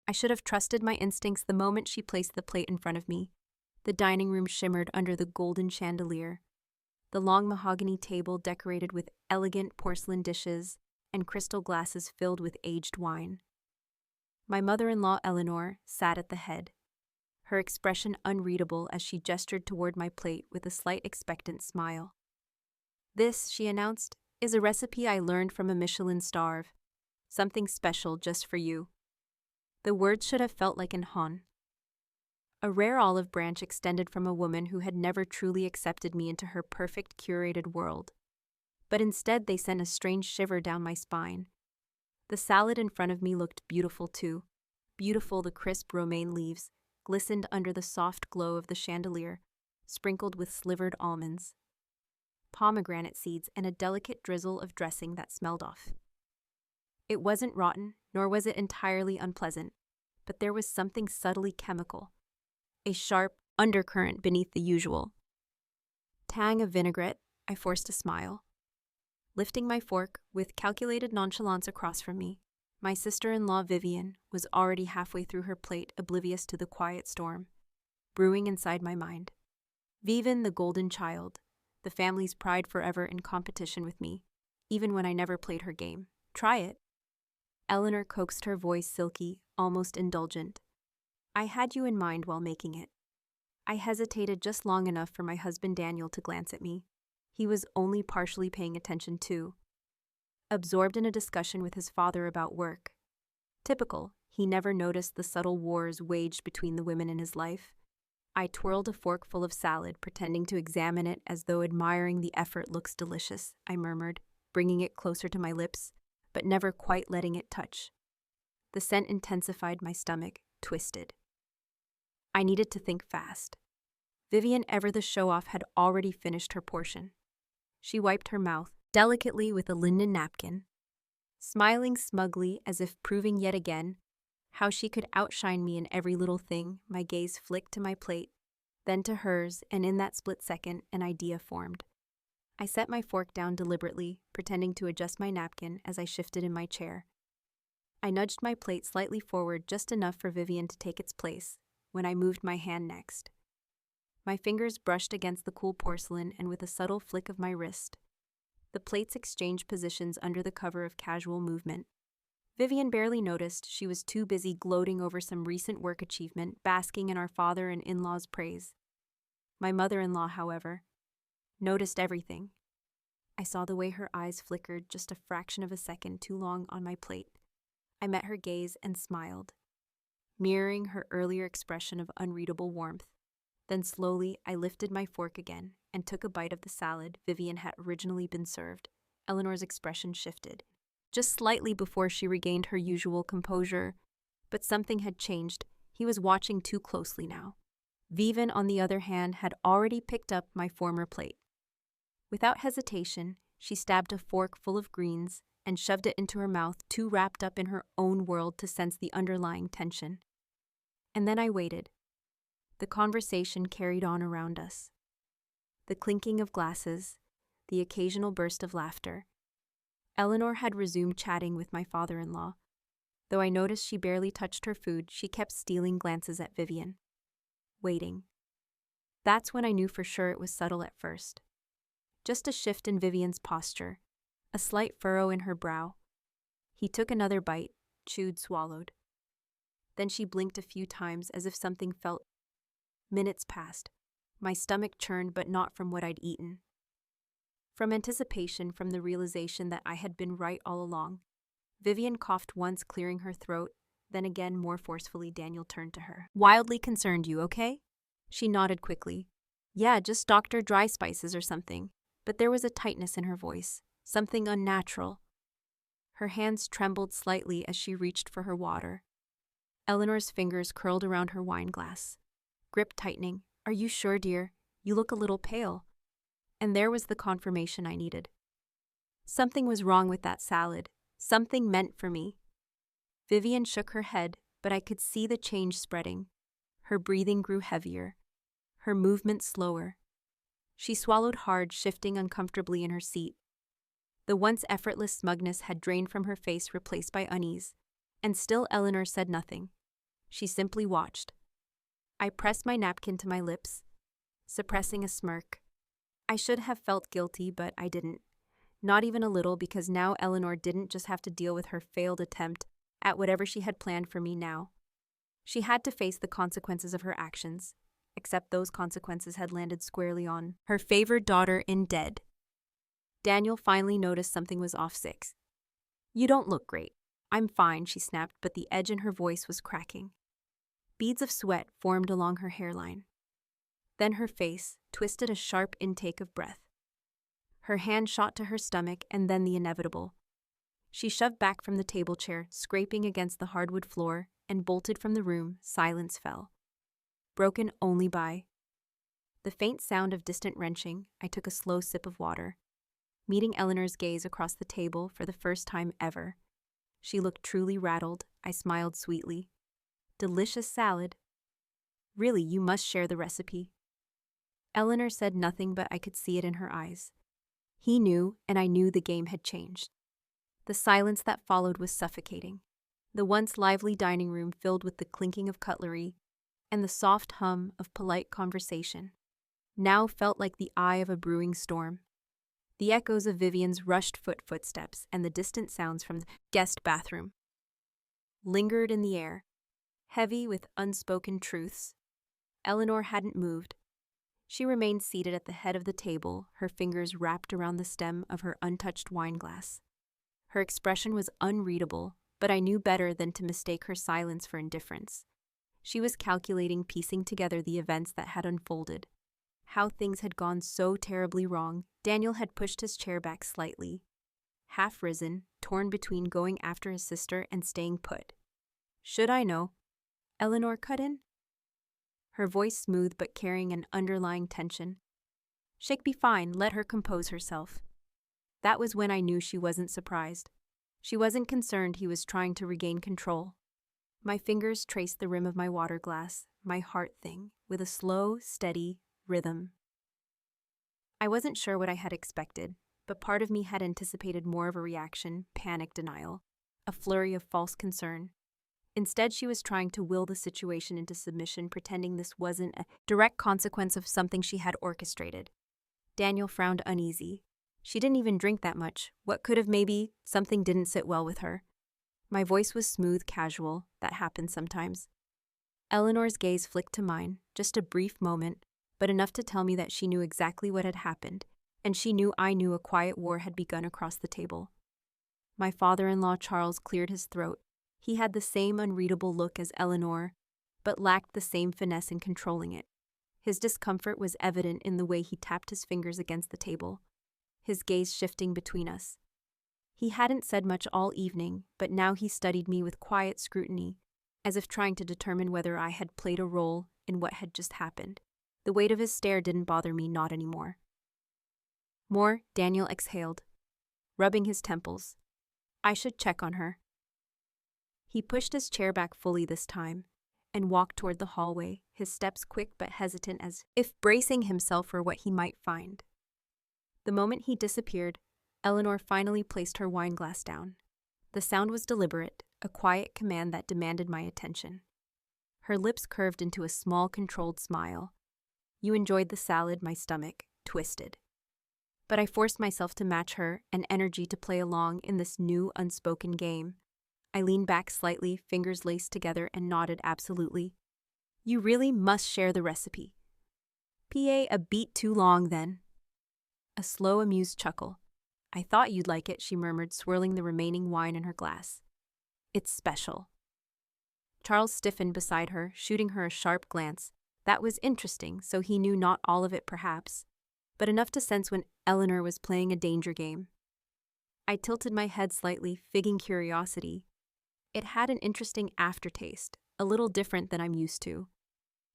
I should have trusted my instincts the moment she placed the plate in front of me. The dining room shimmered under the golden chandelier. The long mahogany table decorated with elegant porcelain dishes and crystal glasses filled with aged wine. My mother-in-law, Eleanor, sat at the head, her expression unreadable as she gestured toward my plate with a slight expectant smile. "This," she announced, "is a recipe I learned from a Michelin star. Something special just for you." The words should have felt like an hon. A rare olive branch extended from a woman who had never truly accepted me into her perfect curated world. But instead they sent a strange shiver down my spine. The salad in front of me looked beautiful too. Beautiful, the crisp romaine leaves glistened under the soft glow of the chandelier, sprinkled with slivered almonds, pomegranate seeds, and a delicate drizzle of dressing that smelled off. It wasn't rotten, nor was it entirely unpleasant, but there was something subtly chemical, a sharp undercurrent beneath the usual tang of vinaigrette. I forced a smile. Lifting my fork with calculated nonchalance across from me, my sister-in-law Vivian was already halfway through her plate, oblivious to the quiet storm brewing inside my mind. Vivian, the golden child, the family's pride, forever in competition with me, even when I never played her game. "Try it." Eleanor coaxed, her voice silky, almost indulgent. "I had you in mind while making it." I hesitated just long enough for my husband Daniel to glance at me. He was only partially paying attention too, absorbed in a discussion with his father about work. Typical, he never noticed the subtle wars waged between the women in his life. I twirled a fork full of salad, pretending to examine it as though admiring the effort. "Looks delicious," I murmured, bringing it closer to my lips, but never quite letting it touch. The scent intensified, my stomach twisted. I needed to think fast. Vivian, ever the show-off, had already finished her portion. She wiped her mouth delicately with a linen napkin, smiling smugly as if proving yet again how she could outshine me in every little thing. My gaze flicked to my plate, then to hers, and in that split second, an idea formed. I set my fork down deliberately, pretending to adjust my napkin as I shifted in my chair. I nudged my plate slightly forward, just enough for Vivian to take its place, when I moved my hand next. My fingers brushed against the cool porcelain, and with a subtle flick of my wrist, the plates exchanged positions under the cover of casual movement. Vivian barely noticed. She was too busy gloating over some recent work achievement, basking in our father and in-law's praise. My mother-in-law, however, noticed everything. I saw the way her eyes flickered just a fraction of a second too long on my plate. I met her gaze and smiled, mirroring her earlier expression of unreadable warmth. Then slowly, I lifted my fork again and took a bite of the salad Vivian had originally been served. Eleanor's expression shifted, just slightly before she regained her usual composure. But something had changed. He was watching too closely now. Vivian, on the other hand, had already picked up my former plate. Without hesitation, she stabbed a fork full of greens and shoved it into her mouth, too wrapped up in her own world to sense the underlying tension. And then I waited. The conversation carried on around us. The clinking of glasses, the occasional burst of laughter. Eleanor had resumed chatting with my father-in-law. Though I noticed she barely touched her food, she kept stealing glances at Vivian. Waiting. That's when I knew for sure it was subtle at first. Just a shift in Vivian's posture, a slight furrow in her brow. He took another bite, chewed, swallowed. Then she blinked a few times as if something felt. Minutes passed. My stomach churned, but not from what I'd eaten. From anticipation, from the realization that I had been right all along. Vivian coughed once, clearing her throat, then again more forcefully. Daniel turned to her. "Wildly concerned, you okay?" She nodded quickly. "Yeah, just Dr. Dry Spices or something." But there was a tightness in her voice, something unnatural. Her hands trembled slightly as she reached for her water. Eleanor's fingers curled around her wine glass, grip tightening. "Are you sure, dear? You look a little pale." And there was the confirmation I needed. Something was wrong with that salad, something meant for me. Vivian shook her head, but I could see the change spreading. Her breathing grew heavier, her movement slower. She swallowed hard, shifting uncomfortably in her seat. The once effortless smugness had drained from her face, replaced by unease. And still Eleanor said nothing. She simply watched. I pressed my napkin to my lips, suppressing a smirk. I should have felt guilty, but I didn't. Not even a little, because now Eleanor didn't just have to deal with her failed attempt at whatever she had planned for me now. She had to face the consequences of her actions, except those consequences had landed squarely on her favored daughter in dead. Daniel finally noticed something was off. "Six. You don't look great." "I'm fine," she snapped, but the edge in her voice was cracking. Beads of sweat formed along her hairline. Then her face twisted a sharp intake of breath. Her hand shot to her stomach, and then the inevitable. She shoved back from the table chair, scraping against the hardwood floor, and bolted from the room. Silence fell, broken only by the faint sound of distant wrenching. I took a slow sip of water, meeting Eleanor's gaze across the table for the first time ever. She looked truly rattled. I smiled sweetly. "Delicious salad. Really, you must share the recipe." Eleanor said nothing, but I could see it in her eyes. He knew, and I knew the game had changed. The silence that followed was suffocating. The once lively dining room filled with the clinking of cutlery and the soft hum of polite conversation now felt like the eye of a brewing storm. The echoes of Vivian's rushed footsteps and the distant sounds from the guest bathroom lingered in the air, heavy with unspoken truths. Eleanor hadn't moved. She remained seated at the head of the table, her fingers wrapped around the stem of her untouched wine glass. Her expression was unreadable, but I knew better than to mistake her silence for indifference. She was calculating, piecing together the events that had unfolded. How things had gone so terribly wrong. Daniel had pushed his chair back slightly, half risen, torn between going after his sister and staying put. "Should I know?" Eleanor cut in, her voice smooth but carrying an underlying tension. "She'll be fine, let her compose herself." That was when I knew she wasn't surprised. She wasn't concerned he was trying to regain control. My fingers traced the rim of my water glass, my heart thing, with a slow, steady rhythm. I wasn't sure what I had expected, but part of me had anticipated more of a reaction, panic denial, a flurry of false concern. Instead, she was trying to will the situation into submission, pretending this wasn't a direct consequence of something she had orchestrated. Daniel frowned uneasy. She didn't even drink that much. What could have maybe something didn't sit well with her? My voice was smooth, casual. That happens sometimes. Eleanor's gaze flicked to mine, just a brief moment, but enough to tell me that she knew exactly what had happened, and she knew I knew a quiet war had begun across the table. My father-in-law Charles cleared his throat. He had the same unreadable look as Eleanor, but lacked the same finesse in controlling it. His discomfort was evident in the way he tapped his fingers against the table, his gaze shifting between us. He hadn't said much all evening, but now he studied me with quiet scrutiny, as if trying to determine whether I had played a role in what had just happened. The weight of his stare didn't bother me, not anymore. "More," Daniel exhaled, rubbing his temples. "I should check on her." He pushed his chair back fully this time and walked toward the hallway, his steps quick but hesitant, as if bracing himself for what he might find. The moment he disappeared, Eleanor finally placed her wine glass down. The sound was deliberate, a quiet command that demanded my attention. Her lips curved into a small, controlled smile. "You enjoyed the salad?" My stomach twisted. But I forced myself to match her, an energy to play along in this new, unspoken game. I leaned back slightly, fingers laced together, and nodded absolutely. "You really must share the recipe." "PA, a beat too long, then." A slow, amused chuckle. "I thought you'd like it," she murmured, swirling the remaining wine in her glass. "It's special." Charles stiffened beside her, shooting her a sharp glance. That was interesting, so he knew not all of it perhaps, but enough to sense when Eleanor was playing a danger game. I tilted my head slightly, figging curiosity. It had an interesting aftertaste, a little different than I'm used to.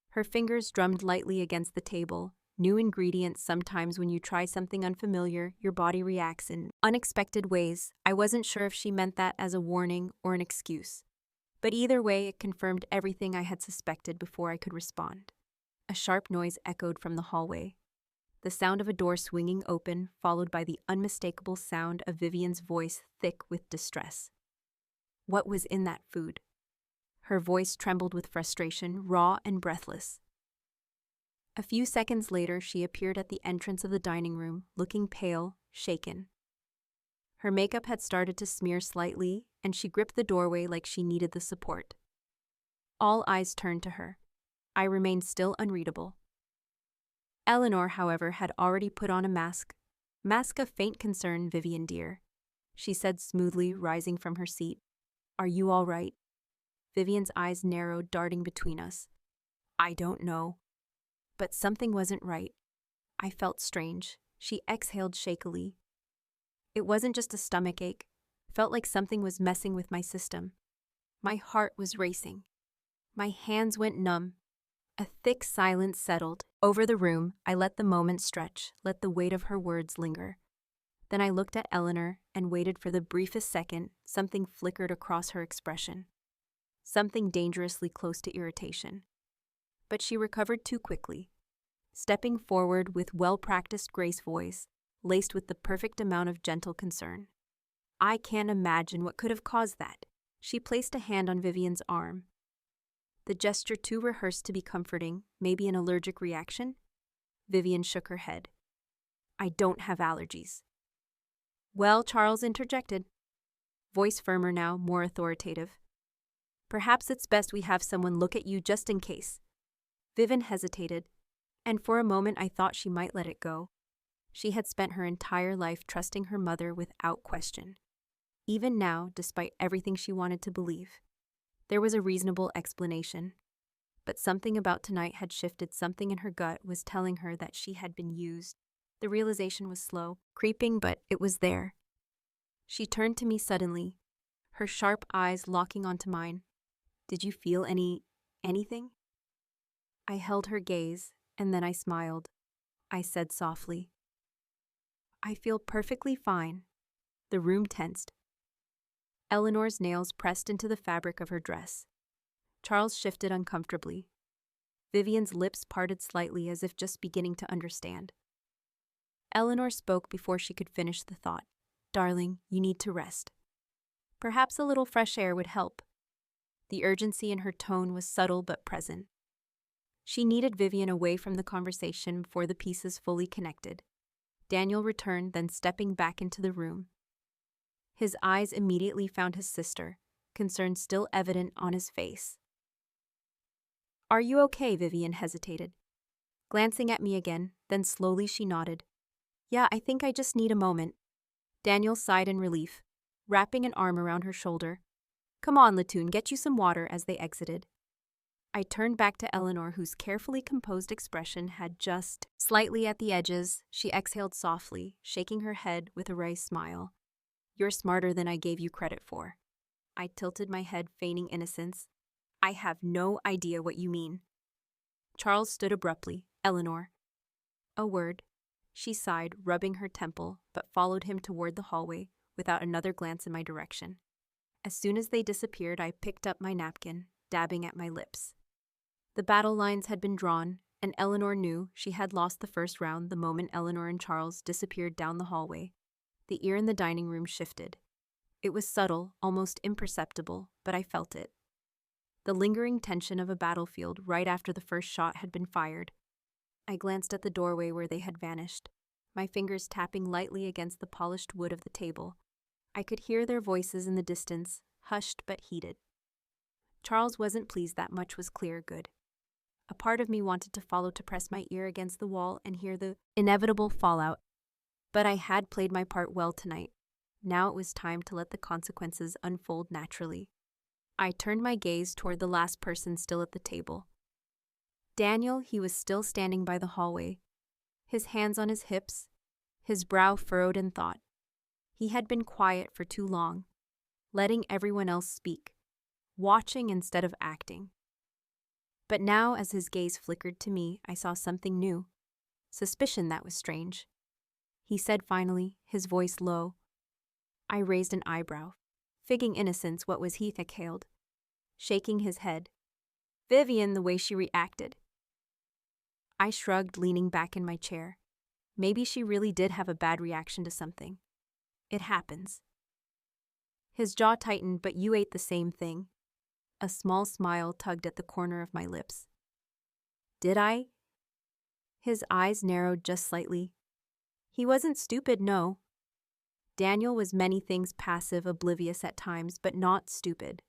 Her fingers drummed lightly against the table. New ingredients, sometimes when you try something unfamiliar, your body reacts in unexpected ways. I wasn't sure if she meant that as a warning or an excuse. But either way, it confirmed everything I had suspected before I could respond. A sharp noise echoed from the hallway. The sound of a door swinging open, followed by the unmistakable sound of Vivian's voice, thick with distress. What was in that food? Her voice trembled with frustration, raw and breathless. A few seconds later, she appeared at the entrance of the dining room, looking pale, shaken. Her makeup had started to smear slightly, and she gripped the doorway like she needed the support. All eyes turned to her. I remained still unreadable. Eleanor, however, had already put on a mask of faint concern, Vivian dear. She said smoothly, rising from her seat. Are you all right? Vivian's eyes narrowed, darting between us. I don't know. But something wasn't right. I felt strange. She exhaled shakily. It wasn't just a stomach ache. Felt like something was messing with my system. My heart was racing. My hands went numb. A thick silence settled over the room. I let the moment stretch, let the weight of her words linger. Then I looked at Eleanor and waited for the briefest second. Something flickered across her expression. Something dangerously close to irritation. But she recovered too quickly, stepping forward with well-practiced grace voice, laced with the perfect amount of gentle concern. I can't imagine what could have caused that. She placed a hand on Vivian's arm. The gesture too rehearsed to be comforting, maybe an allergic reaction? Vivian shook her head. I don't have allergies. Well, Charles interjected. Voice firmer now, more authoritative. Perhaps it's best we have someone look at you just in case. Vivian hesitated, and for a moment I thought she might let it go. She had spent her entire life trusting her mother without question. Even now, despite everything she wanted to believe, there was a reasonable explanation. But something about tonight had shifted. Something in her gut was telling her that she had been used. The realization was slow, creeping, but it was there. She turned to me suddenly, her sharp eyes locking onto mine. Did you feel anything? I held her gaze, and then I smiled. I said softly, I feel perfectly fine. The room tensed. Eleanor's nails pressed into the fabric of her dress. Charles shifted uncomfortably. Vivian's lips parted slightly as if just beginning to understand. Eleanor spoke before she could finish the thought. Darling, you need to rest. Perhaps a little fresh air would help. The urgency in her tone was subtle but present. She needed Vivian away from the conversation before the pieces fully connected. Daniel returned, then stepping back into the room. His eyes immediately found his sister, concern still evident on his face. Are you okay? Vivian hesitated. Glancing at me again, then slowly she nodded. Yeah, I think I just need a moment. Daniel sighed in relief, wrapping an arm around her shoulder. Come on, Latoon, get you some water as they exited. I turned back to Eleanor, whose carefully composed expression had just slightly at the edges. She exhaled softly, shaking her head with a wry smile. You're smarter than I gave you credit for. I tilted my head, feigning innocence. I have no idea what you mean. Charles stood abruptly. Eleanor. A word. She sighed, rubbing her temple, but followed him toward the hallway without another glance in my direction. As soon as they disappeared, I picked up my napkin, dabbing at my lips. The battle lines had been drawn, and Eleanor knew she had lost the first round the moment Eleanor and Charles disappeared down the hallway. The ear in the dining room shifted. It was subtle, almost imperceptible, but I felt it. The lingering tension of a battlefield right after the first shot had been fired. I glanced at the doorway where they had vanished, my fingers tapping lightly against the polished wood of the table. I could hear their voices in the distance, hushed but heated. Charles wasn't pleased. That much was clear. Good. A part of me wanted to follow, to press my ear against the wall and hear the inevitable fallout. But I had played my part well tonight. Now it was time to let the consequences unfold naturally. I turned my gaze toward the last person still at the table. Daniel. He was still standing by the hallway, his hands on his hips, his brow furrowed in thought. He had been quiet for too long, letting everyone else speak, watching instead of acting. But now, as his gaze flickered to me, I saw something new. Suspicion that was strange. He said finally, his voice low. I raised an eyebrow. Figging innocence, what was he exhaled, shaking his head. Vivian, the way she reacted. I shrugged, leaning back in my chair. Maybe she really did have a bad reaction to something. It happens. His jaw tightened. But you ate the same thing. A small smile tugged at the corner of my lips. Did I? His eyes narrowed just slightly. He wasn't stupid, no. Daniel was many things passive, oblivious at times, but not stupid.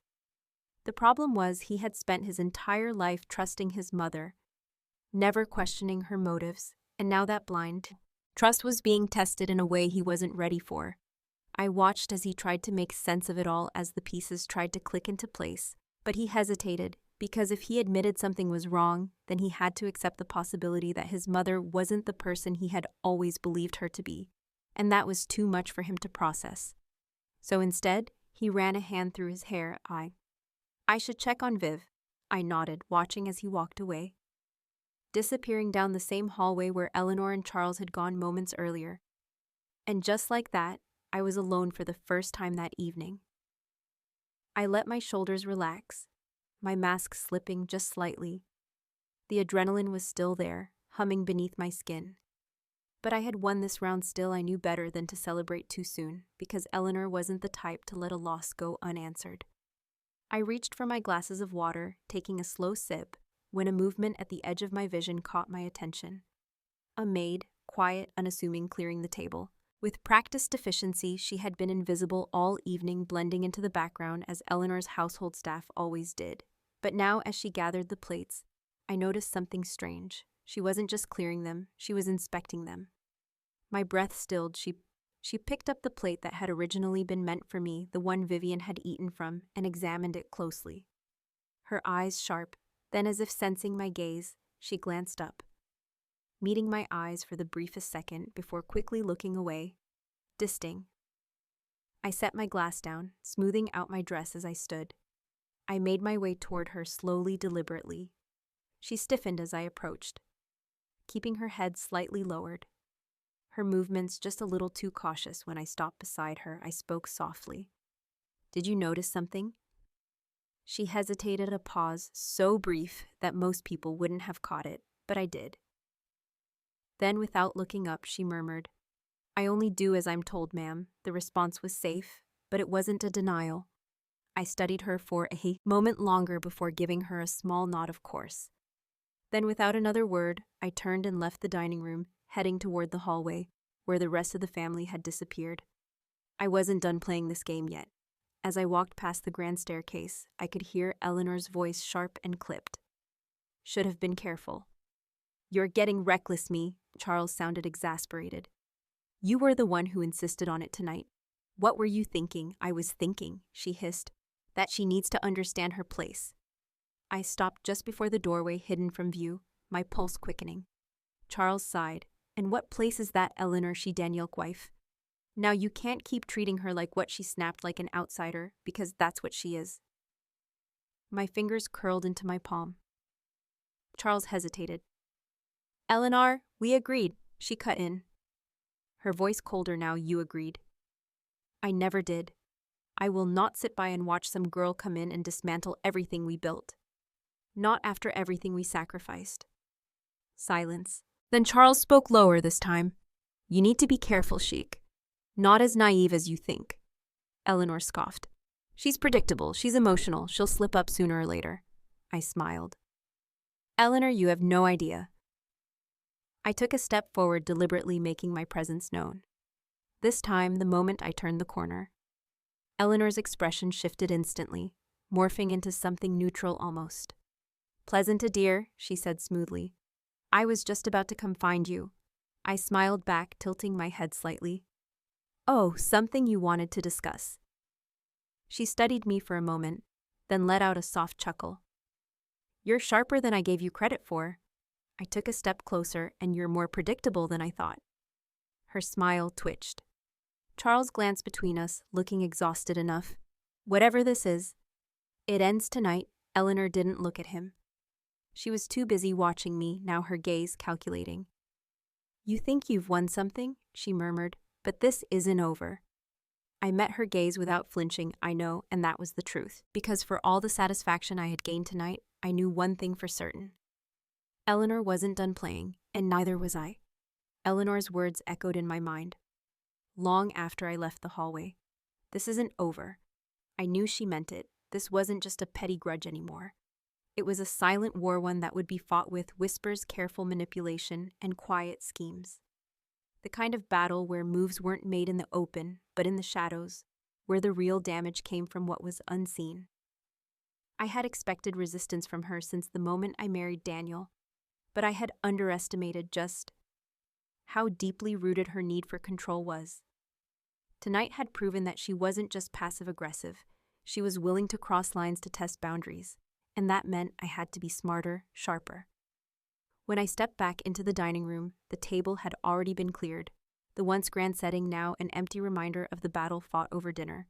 The problem was he had spent his entire life trusting his mother, never questioning her motives, and now that blind trust was being tested in a way he wasn't ready for. I watched as he tried to make sense of it all as the pieces tried to click into place, but he hesitated, because if he admitted something was wrong, then he had to accept the possibility that his mother wasn't the person he had always believed her to be, and that was too much for him to process. So instead, he ran a hand through his hair. I should check on Viv. I nodded, watching as he walked away, disappearing down the same hallway where Eleanor and Charles had gone moments earlier. And just like that, I was alone for the first time that evening. I let my shoulders relax, my mask slipping just slightly. The adrenaline was still there, humming beneath my skin. But I had won this round still. I knew better than to celebrate too soon, because Eleanor wasn't the type to let a loss go unanswered. I reached for my glasses of water, taking a slow sip, when a movement at the edge of my vision caught my attention. A maid, quiet, unassuming, clearing the table. With practiced efficiency, she had been invisible all evening, blending into the background as Eleanor's household staff always did. But now, as she gathered the plates, I noticed something strange. She wasn't just clearing them, she was inspecting them. My breath stilled. She picked up the plate that had originally been meant for me, the one Vivian had eaten from, and examined it closely. Her eyes sharp, then as if sensing my gaze, she glanced up, meeting my eyes for the briefest second before quickly looking away, disting. I set my glass down, smoothing out my dress as I stood. I made my way toward her slowly, deliberately. She stiffened as I approached, keeping her head slightly lowered. Her movements just a little too cautious. When I stopped beside her, I spoke softly. Did you notice something? She hesitated, a pause so brief that most people wouldn't have caught it, but I did. Then, without looking up, she murmured, I only do as I'm told, ma'am. The response was safe, but it wasn't a denial. I studied her for a moment longer before giving her a small nod, of course. Then, without another word, I turned and left the dining room, heading toward the hallway, where the rest of the family had disappeared. I wasn't done playing this game yet. As I walked past the grand staircase, I could hear Eleanor's voice, sharp and clipped. Should have been careful. You're getting reckless, me. Charles sounded exasperated. You were the one who insisted on it tonight. What were you thinking? I was thinking, she hissed, that she needs to understand her place. I stopped just before the doorway, hidden from view, my pulse quickening. Charles sighed. And what place is that, Eleanor? She Daniel wife. Now you can't keep treating her like what she snapped, like an outsider, because that's what she is. My fingers curled into my palm. Charles hesitated. Eleanor, we agreed, she cut in. Her voice colder now. You agreed. I never did. I will not sit by and watch some girl come in and dismantle everything we built. Not after everything we sacrificed. Silence. Then Charles spoke lower this time. You need to be careful, Sheik. Not as naive as you think. Eleanor scoffed. She's predictable, she's emotional, she'll slip up sooner or later. I smiled. Eleanor, you have no idea. I took a step forward, deliberately making my presence known. This time, the moment I turned the corner, Eleanor's expression shifted instantly, morphing into something neutral almost. Pleasant, dear, she said smoothly. I was just about to come find you. I smiled back, tilting my head slightly. Oh, something you wanted to discuss. She studied me for a moment, then let out a soft chuckle. You're sharper than I gave you credit for. I took a step closer, and you're more predictable than I thought. Her smile twitched. Charles glanced between us, looking exhausted enough. Whatever this is, it ends tonight. Eleanor didn't look at him. She was too busy watching me, now her gaze calculating. You think you've won something, she murmured, but this isn't over. I met her gaze without flinching, I know, and that was the truth, because for all the satisfaction I had gained tonight, I knew one thing for certain. Eleanor wasn't done playing, and neither was I. Eleanor's words echoed in my mind, long after I left the hallway. This isn't over. I knew she meant it, This wasn't just a petty grudge anymore. It was a silent war, one that would be fought with whispers, careful manipulation, and quiet schemes. The kind of battle where moves weren't made in the open, but in the shadows, where the real damage came from what was unseen. I had expected resistance from her since the moment I married Daniel, but I had underestimated just how deeply rooted her need for control was. Tonight had proven that she wasn't just passive-aggressive, she was willing to cross lines to test boundaries, and that meant I had to be smarter, sharper. When I stepped back into the dining room, the table had already been cleared, the once grand setting now an empty reminder of the battle fought over dinner.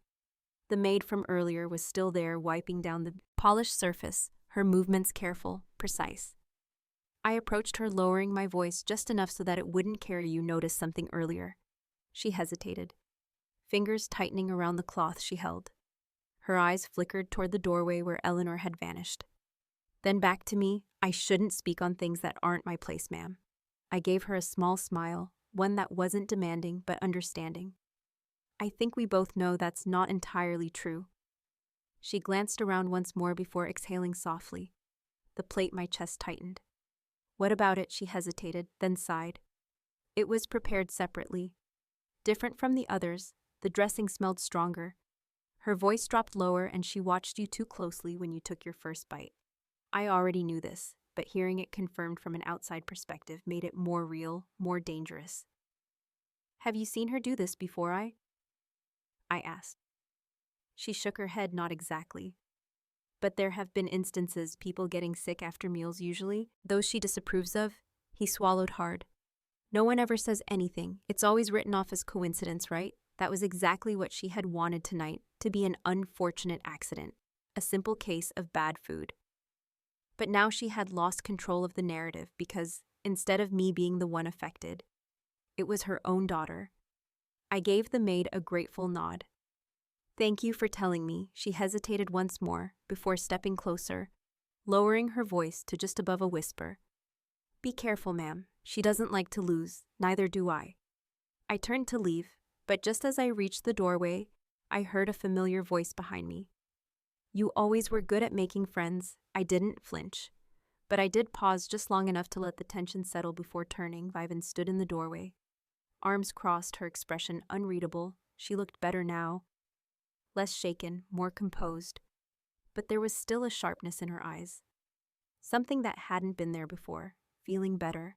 The maid from earlier was still there, wiping down the polished surface, her movements careful, precise. I approached her, lowering my voice just enough so that it wouldn't carry. You noticed something earlier. She hesitated, fingers tightening around the cloth she held. Her eyes flickered toward the doorway where Eleanor had vanished. Then back to me. I shouldn't speak on things that aren't my place, ma'am. I gave her a small smile, one that wasn't demanding but understanding. I think we both know that's not entirely true. She glanced around once more before exhaling softly. The plate my chest tightened. What about it? She hesitated, then sighed. It was prepared separately. Different from the others, the dressing smelled stronger. Her voice dropped lower, and she watched you too closely when you took your first bite. I already knew this, but hearing it confirmed from an outside perspective made it more real, more dangerous. Have you seen her do this before? I asked. She shook her head. Not exactly. But there have been instances, people getting sick after meals usually, those she disapproves of. He swallowed hard. No one ever says anything. It's always written off as coincidence, right? That was exactly what she had wanted tonight, to be an unfortunate accident, a simple case of bad food. But now she had lost control of the narrative because, instead of me being the one affected, it was her own daughter. I gave the maid a grateful nod. Thank you for telling me. She hesitated once more before stepping closer, lowering her voice to just above a whisper. Be careful, ma'am. She doesn't like to lose, neither do I. I turned to leave, but just as I reached the doorway, I heard a familiar voice behind me. You always were good at making friends. I didn't flinch, but I did pause just long enough to let the tension settle before turning. Vivian stood in the doorway. Arms crossed, her expression unreadable. She looked better now. Less shaken, more composed. But there was still a sharpness in her eyes. Something that hadn't been there before. Feeling better?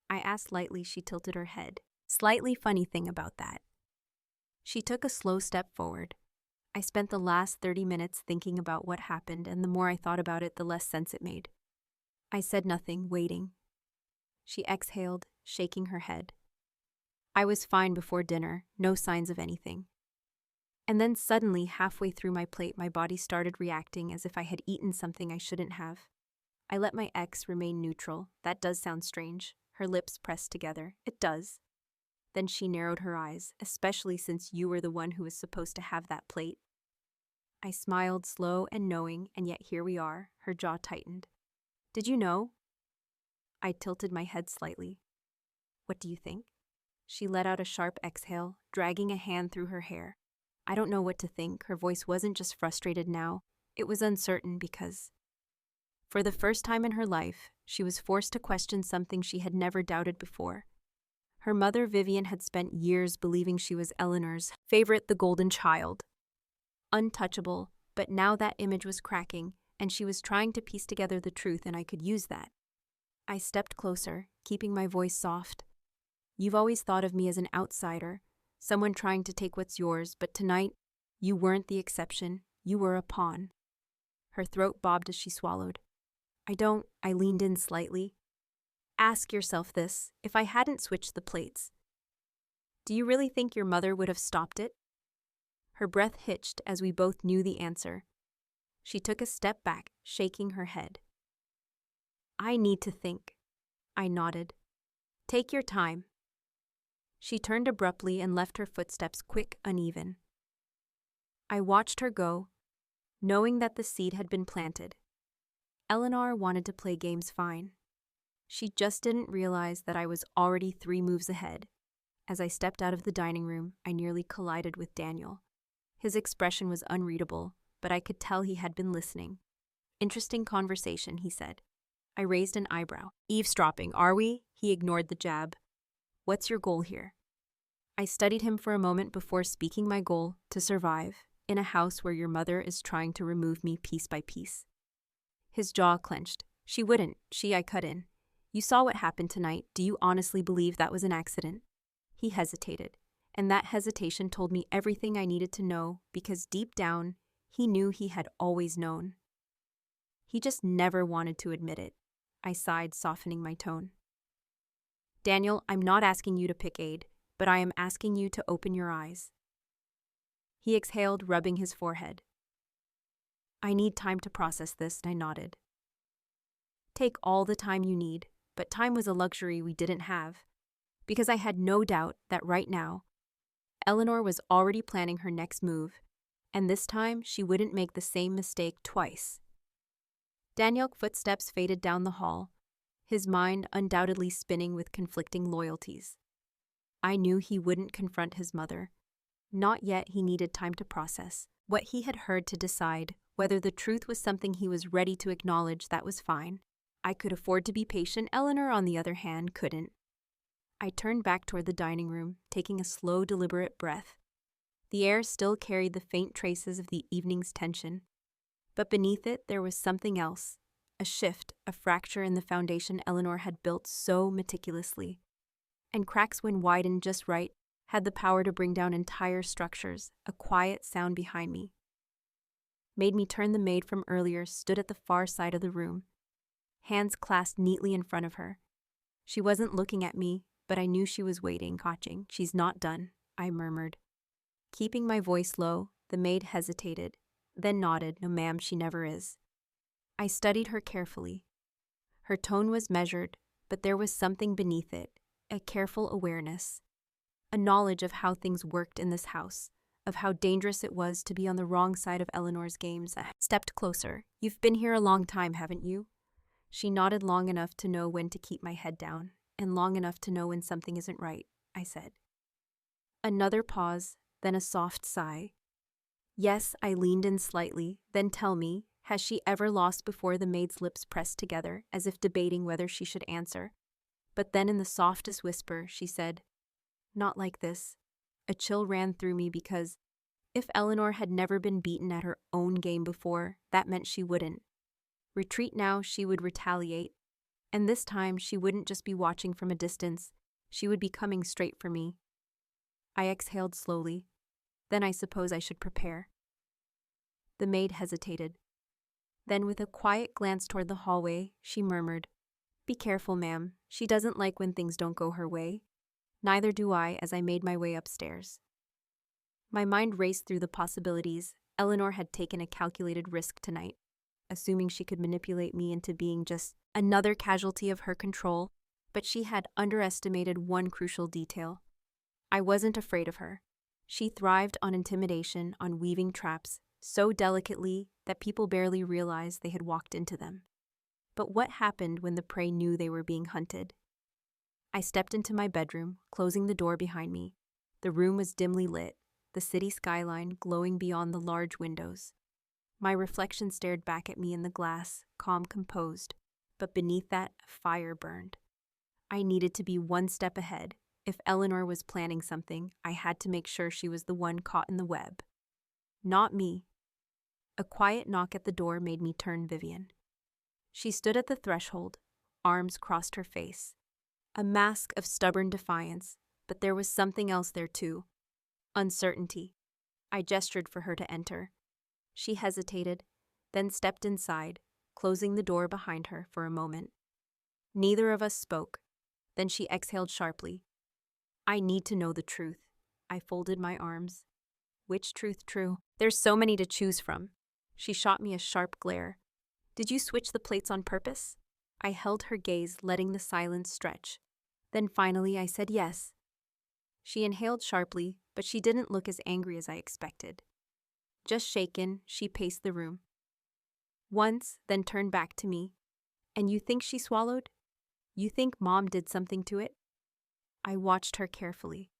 I asked lightly. She tilted her head. Slightly funny thing about that. She took a slow step forward. I spent the last 30 minutes thinking about what happened, and the more I thought about it, the less sense it made. I said nothing, waiting. She exhaled, shaking her head. I was fine before dinner, no signs of anything. And then suddenly, halfway through my plate, my body started reacting as if I had eaten something I shouldn't have. I let my ex remain neutral. That does sound strange. Her lips pressed together. It does. Then she narrowed her eyes, especially since you were the one who was supposed to have that plate. I smiled, slow and knowing, and yet here we are. Her jaw tightened. Did you know? I tilted my head slightly. What do you think? She let out a sharp exhale, dragging a hand through her hair. I don't know what to think. Her voice wasn't just frustrated now. It was uncertain because, for the first time in her life, she was forced to question something she had never doubted before. Her mother, Vivian, had spent years believing she was Eleanor's favorite, the golden child. Untouchable, but now that image was cracking, and she was trying to piece together the truth, and I could use that. I stepped closer, keeping my voice soft. You've always thought of me as an outsider, someone trying to take what's yours, but tonight, you weren't the exception. You were a pawn. Her throat bobbed as she swallowed. I leaned in slightly. Ask yourself this, if I hadn't switched the plates, do you really think your mother would have stopped it? Her breath hitched as we both knew the answer. She took a step back, shaking her head. I need to think. I nodded. Take your time. She turned abruptly and left her footsteps quick, uneven. I watched her go, knowing that the seed had been planted. Eleanor wanted to play games fine. She just didn't realize that I was already 3 moves ahead. As I stepped out of the dining room, I nearly collided with Daniel. His expression was unreadable, but I could tell he had been listening. Interesting conversation, he said. I raised an eyebrow. Eavesdropping, are we? He ignored the jab. What's your goal here? I studied him for a moment before speaking my goal: to survive in a house where your mother is trying to remove me piece by piece. His jaw clenched. She wouldn't. I cut in. You saw what happened tonight. Do you honestly believe that was an accident? He hesitated, and that hesitation told me everything I needed to know, because deep down, he knew he had always known. He just never wanted to admit it. I sighed, softening my tone. Daniel, I'm not asking you to pick aid, but I am asking you to open your eyes. He exhaled, rubbing his forehead. I need time to process this, I nodded. Take all the time you need, but time was a luxury we didn't have, because I had no doubt that right now, Eleanor was already planning her next move, and this time she wouldn't make the same mistake twice. Daniel's footsteps faded down the hall, his mind undoubtedly spinning with conflicting loyalties. I knew he wouldn't confront his mother. Not yet. He needed time to process what he had heard, to decide whether the truth was something he was ready to acknowledge. That was fine. I could afford to be patient. Eleanor, on the other hand, couldn't. I turned back toward the dining room, taking a slow, deliberate breath. The air still carried the faint traces of the evening's tension, but beneath it there was something else, a shift, a fracture in the foundation Eleanor had built so meticulously. And cracks, when widened just right, had the power to bring down entire structures. A quiet sound behind me made me turn. The maid from earlier stood at the far side of the room, hands clasped neatly in front of her. She wasn't looking at me, but I knew she was waiting, watching. She's not done, I murmured. Keeping my voice low, the maid hesitated, then nodded. No, ma'am, she never is. I studied her carefully. Her tone was measured, but there was something beneath it, a careful awareness, a knowledge of how things worked in this house, of how dangerous it was to be on the wrong side of Eleanor's games. I stepped closer. You've been here a long time, haven't you? She nodded, long enough to know when to keep my head down, and long enough to know when something isn't right, I said. Another pause, then a soft sigh. Yes, I leaned in slightly. Then tell me, has she ever lost before? The maid's lips pressed together, as if debating whether she should answer. But then in the softest whisper, she said, not like this. A chill ran through me, because if Eleanor had never been beaten at her own game before, that meant she wouldn't retreat now. She would retaliate. And this time, she wouldn't just be watching from a distance. She would be coming straight for me. I exhaled slowly. Then I suppose I should prepare. The maid hesitated. Then with a quiet glance toward the hallway, she murmured, Be careful, ma'am. She doesn't like when things don't go her way. Neither do I. As I made my way upstairs, my mind raced through the possibilities. Eleanor had taken a calculated risk tonight, assuming she could manipulate me into being just another casualty of her control, but she had underestimated one crucial detail. I wasn't afraid of her. She thrived on intimidation, on weaving traps so delicately that people barely realized they had walked into them. But what happened when the prey knew they were being hunted? I stepped into my bedroom, closing the door behind me. The room was dimly lit, the city skyline glowing beyond the large windows. My reflection stared back at me in the glass, calm, composed, but beneath that, a fire burned. I needed to be one step ahead. If Eleanor was planning something, I had to make sure she was the one caught in the web. Not me. A quiet knock at the door made me turn. Vivian. She stood at the threshold, arms crossed her face. A mask of stubborn defiance, but there was something else there too. Uncertainty. I gestured for her to enter. She hesitated, then stepped inside, closing the door behind her for a moment. Neither of us spoke. Then she exhaled sharply. I need to know the truth. I folded my arms. Which truth? True. There's so many to choose from. She shot me a sharp glare. Did you switch the plates on purpose? I held her gaze, letting the silence stretch. Then finally I said yes. She inhaled sharply, but she didn't look as angry as I expected. Just shaken, she paced the room. Once, then turned back to me. And you think she swallowed? You think Mom did something to it? I watched her carefully.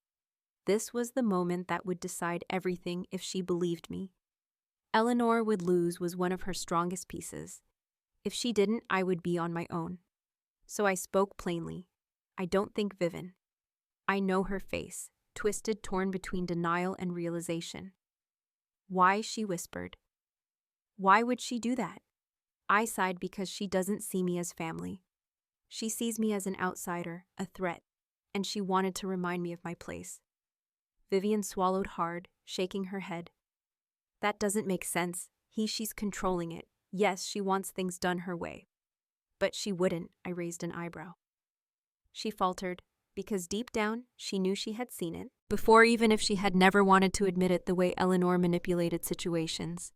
This was the moment that would decide everything if she believed me. Eleanor would lose was one of her strongest pieces. If she didn't, I would be on my own. So I spoke plainly. I don't think Vivian. I know her face, twisted, torn between denial and realization. Why, she whispered. Why would she do that? I sighed because she doesn't see me as family. She sees me as an outsider, a threat, and she wanted to remind me of my place. Vivian swallowed hard, shaking her head. That doesn't make sense. She's controlling it. Yes, she wants things done her way. But she wouldn't, I raised an eyebrow. She faltered, because deep down, she knew she had seen it, before even if she had never wanted to admit it, the way Eleanor manipulated situations.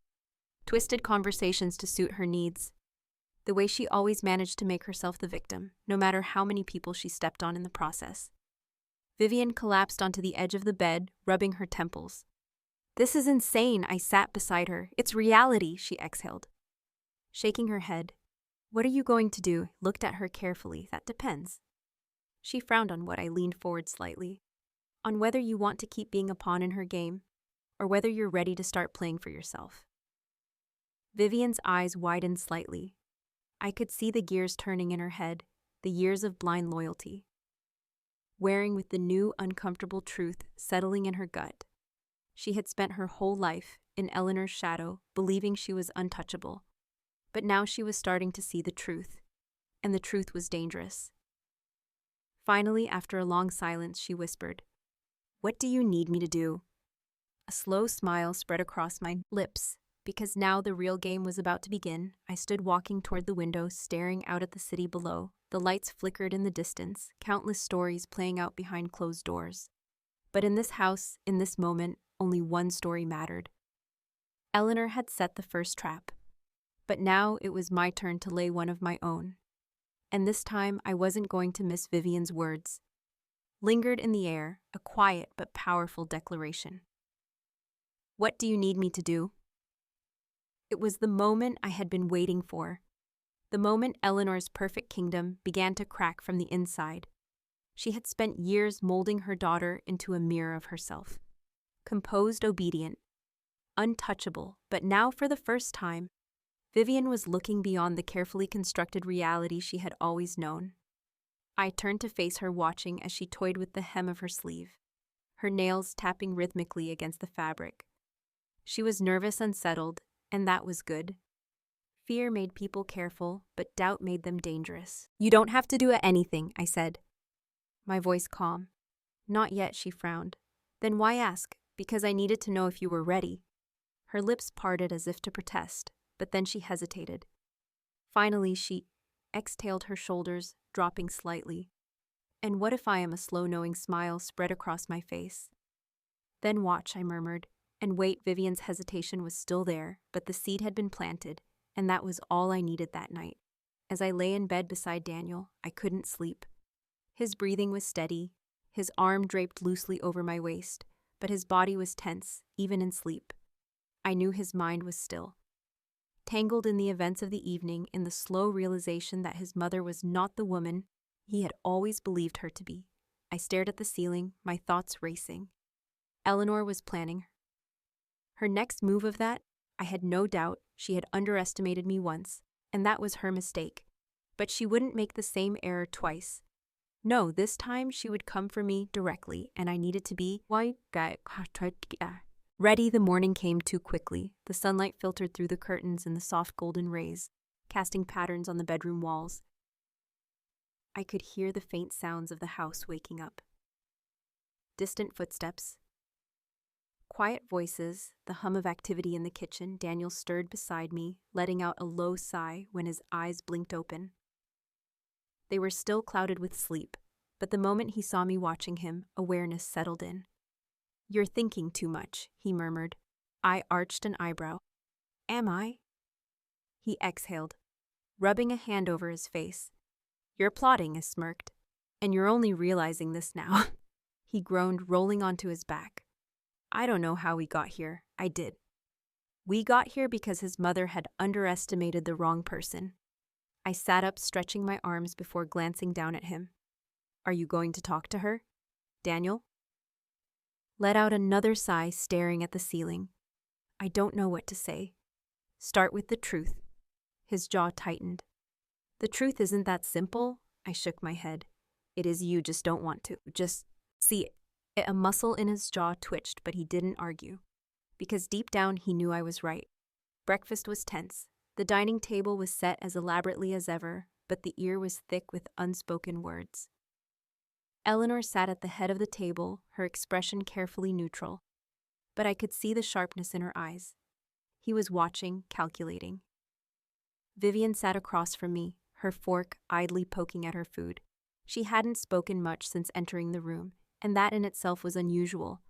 Twisted conversations to suit her needs. The way she always managed to make herself the victim, no matter how many people she stepped on in the process. Vivian collapsed onto the edge of the bed, rubbing her temples. This is insane, I sat beside her. It's reality, she exhaled. Shaking her head. What are you going to do? Looked at her carefully. That depends. She frowned on what I leaned forward slightly. On whether you want to keep being a pawn in her game, or whether you're ready to start playing for yourself. Vivian's eyes widened slightly. I could see the gears turning in her head, the years of blind loyalty. Wearing with the new, uncomfortable truth settling in her gut. She had spent her whole life in Eleanor's shadow, believing she was untouchable. But now she was starting to see the truth, and the truth was dangerous. Finally, after a long silence, she whispered, What do you need me to do? A slow smile spread across my lips, because now the real game was about to begin. I stood walking toward the window, staring out at the city below. The lights flickered in the distance, countless stories playing out behind closed doors. But in this house, in this moment, only one story mattered. Eleanor had set the first trap. But now it was my turn to lay one of my own. And this time I wasn't going to miss Vivian's words. Lingered in the air, a quiet but powerful declaration. What do you need me to do? It was the moment I had been waiting for. The moment Eleanor's perfect kingdom began to crack from the inside. She had spent years molding her daughter into a mirror of herself. Composed, obedient, untouchable, but now for the first time, Vivian was looking beyond the carefully constructed reality she had always known. I turned to face her, watching as she toyed with the hem of her sleeve, her nails tapping rhythmically against the fabric. She was nervous, unsettled, and that was good. Fear made people careful, but doubt made them dangerous. You don't have to do anything, I said. My voice calm. Not yet, she frowned. Then why ask? Because I needed to know if you were ready. Her lips parted as if to protest, but then she hesitated. Finally, she exhaled, her shoulders dropping slightly. And what if I am? A slow, knowing smile spread across my face. Then watch, I murmured. And wait, Vivian's hesitation was still there, but the seed had been planted, and that was all I needed that night. As I lay in bed beside Daniel, I couldn't sleep. His breathing was steady, his arm draped loosely over my waist, but his body was tense, even in sleep. I knew his mind was still. Tangled in the events of the evening, in the slow realization that his mother was not the woman he had always believed her to be. I stared at the ceiling, my thoughts racing. Eleanor was planning her next move. Of that, I had no doubt. She had underestimated me once, and that was her mistake. But she wouldn't make the same error twice. No, this time she would come for me directly, and I needed to be ready. The morning came too quickly. The sunlight filtered through the curtains in the soft golden rays, casting patterns on the bedroom walls. I could hear the faint sounds of the house waking up. Distant footsteps. Quiet voices, the hum of activity in the kitchen. Daniel stirred beside me, letting out a low sigh when his eyes blinked open. They were still clouded with sleep, but the moment he saw me watching him, awareness settled in. You're thinking too much, he murmured. I arched an eyebrow. Am I? He exhaled, rubbing a hand over his face. You're plotting, I smirked. And you're only realizing this now. He groaned, rolling onto his back. I don't know how we got here. I did. We got here because his mother had underestimated the wrong person. I sat up, stretching my arms before glancing down at him. Are you going to talk to her? Daniel let out another sigh, staring at the ceiling. I don't know what to say. Start with the truth. His jaw tightened. The truth isn't that simple. I shook my head. It is you just don't want to. Just see it. A muscle in his jaw twitched, but he didn't argue. Because deep down he knew I was right. Breakfast was tense. The dining table was set as elaborately as ever, but the ear was thick with unspoken words. Eleanor sat at the head of the table, her expression carefully neutral. But I could see the sharpness in her eyes. He was watching, calculating. Vivian sat across from me, her fork idly poking at her food. She hadn't spoken much since entering the room, and that in itself was unusual.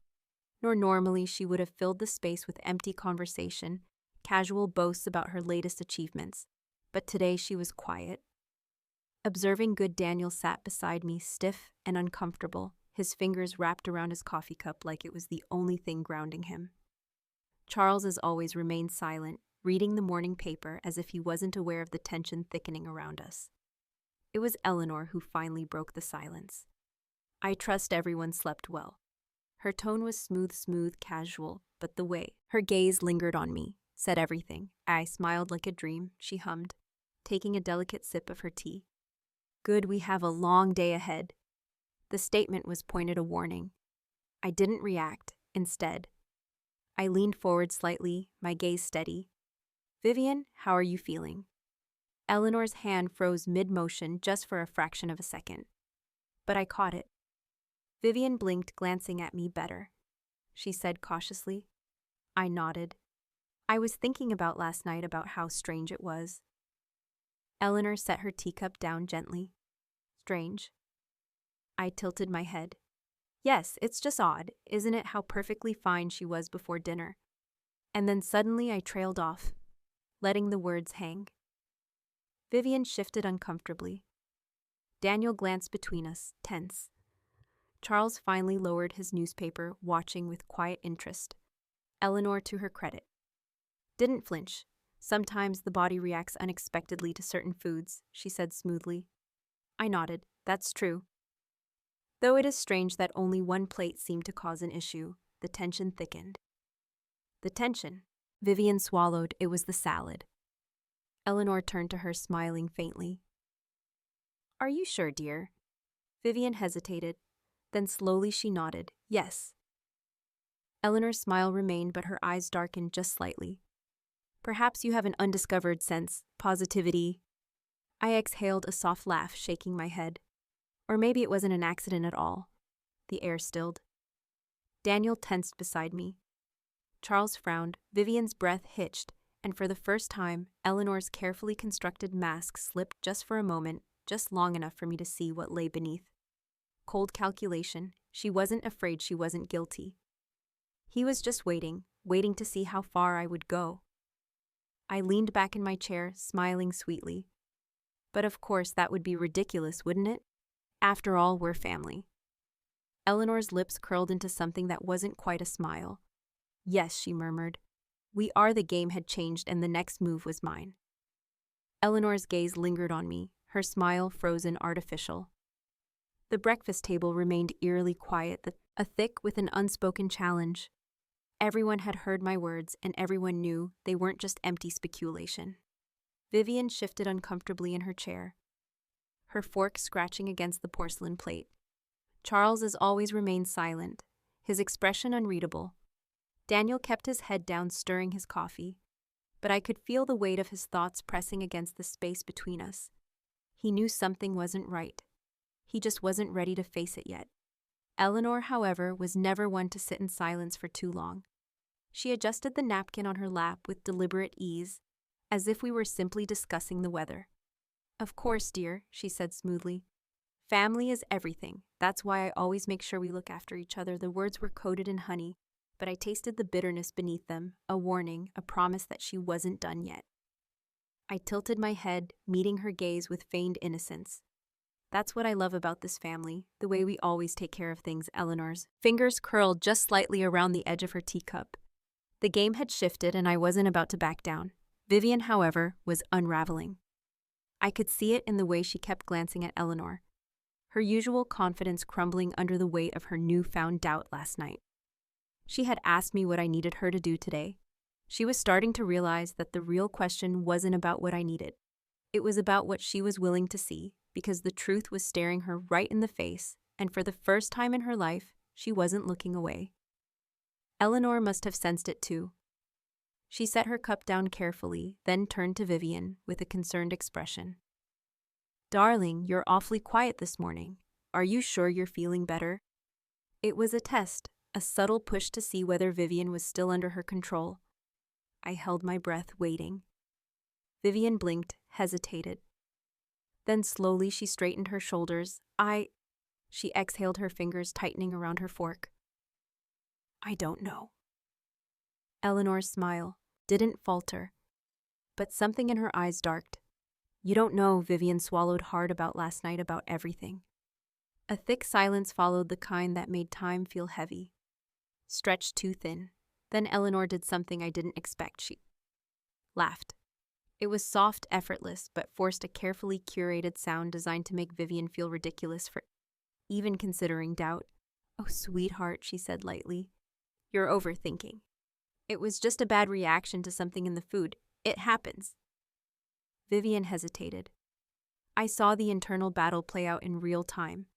Nor normally she would have filled the space with empty conversation, casual boasts about her latest achievements. But today she was quiet. Observing good Daniel sat beside me, stiff and uncomfortable, his fingers wrapped around his coffee cup like it was the only thing grounding him. Charles, as always, remained silent, reading the morning paper as if he wasn't aware of the tension thickening around us. It was Eleanor who finally broke the silence. I trust everyone slept well. Her tone was smooth, casual, but the way her gaze lingered on me said everything. I smiled like a dream, she hummed, taking a delicate sip of her tea. Good, we have a long day ahead. The statement was pointed a warning. I didn't react. Instead, I leaned forward slightly, my gaze steady. Vivian, how are you feeling? Eleanor's hand froze mid-motion just for a fraction of a second. But I caught it. Vivian blinked, glancing at me better. She said cautiously. I nodded. I was thinking about last night, about how strange it was. Eleanor set her teacup down gently. Strange? I tilted my head. Yes, it's just odd, isn't it, how perfectly fine she was before dinner? And then suddenly I trailed off, letting the words hang. Vivian shifted uncomfortably. Daniel glanced between us, tense. Charles finally lowered his newspaper, watching with quiet interest. Eleanor, to her credit, didn't flinch. Sometimes the body reacts unexpectedly to certain foods, she said smoothly. I nodded. That's true. Though it is strange that only one plate seemed to cause an issue, the tension thickened. The tension? Vivian swallowed. It was the salad. Eleanor turned to her, smiling faintly. Are you sure, dear? Vivian hesitated. Then slowly she nodded. Yes. Eleanor's smile remained, but her eyes darkened just slightly. Perhaps you have an undiscovered sense, positivity. I exhaled a soft laugh, shaking my head. Or maybe it wasn't an accident at all. The air stilled. Daniel tensed beside me. Charles frowned, Vivian's breath hitched, and for the first time, Eleanor's carefully constructed mask slipped just for a moment, just long enough for me to see what lay beneath. Cold calculation. She wasn't afraid, she wasn't guilty. He was just waiting to see how far I would go. I leaned back in my chair, smiling sweetly. But of course that would be ridiculous, wouldn't it? After all, we're family. Eleanor's lips curled into something that wasn't quite a smile. Yes, she murmured. We are. The game had changed and the next move was mine. Eleanor's gaze lingered on me, her smile frozen, artificial. The breakfast table remained eerily quiet, a thick with an unspoken challenge. Everyone had heard my words, and everyone knew they weren't just empty speculation. Vivian shifted uncomfortably in her chair, her fork scratching against the porcelain plate. Charles, as always, remained silent, his expression unreadable. Daniel kept his head down, stirring his coffee, but I could feel the weight of his thoughts pressing against the space between us. He knew something wasn't right. He just wasn't ready to face it yet. Eleanor, however, was never one to sit in silence for too long. She adjusted the napkin on her lap with deliberate ease, as if we were simply discussing the weather. Of course, dear, she said smoothly. Family is everything. That's why I always make sure we look after each other. The words were coated in honey, but I tasted the bitterness beneath them, a warning, a promise that she wasn't done yet. I tilted my head, meeting her gaze with feigned innocence. That's what I love about this family, the way we always take care of things. Eleanor's fingers curled just slightly around the edge of her teacup. The game had shifted and I wasn't about to back down. Vivian, however, was unraveling. I could see it in the way she kept glancing at Eleanor, her usual confidence crumbling under the weight of her newfound doubt last night. She had asked me what I needed her to do today. She was starting to realize that the real question wasn't about what I needed. It was about what she was willing to see, because the truth was staring her right in the face, and for the first time in her life, she wasn't looking away. Eleanor must have sensed it too. She set her cup down carefully, then turned to Vivian with a concerned expression. "Darling, you're awfully quiet this morning. Are you sure you're feeling better?" It was a test, a subtle push to see whether Vivian was still under her control. I held my breath, waiting. Vivian blinked, hesitated. Then slowly she straightened her shoulders. She exhaled, her fingers tightening around her fork. "I don't know." Eleanor's smile didn't falter, but something in her eyes darkened. "You don't know," Vivian swallowed hard, "about last night, about everything." A thick silence followed, the kind that made time feel heavy, stretched too thin. Then Eleanor did something I didn't expect. She laughed. It was soft, effortless, but forced a carefully curated sound designed to make Vivian feel ridiculous for even considering doubt. "Oh, sweetheart," she said lightly. "You're overthinking. It was just a bad reaction to something in the food. It happens." Vivian hesitated. I saw the internal battle play out in real time,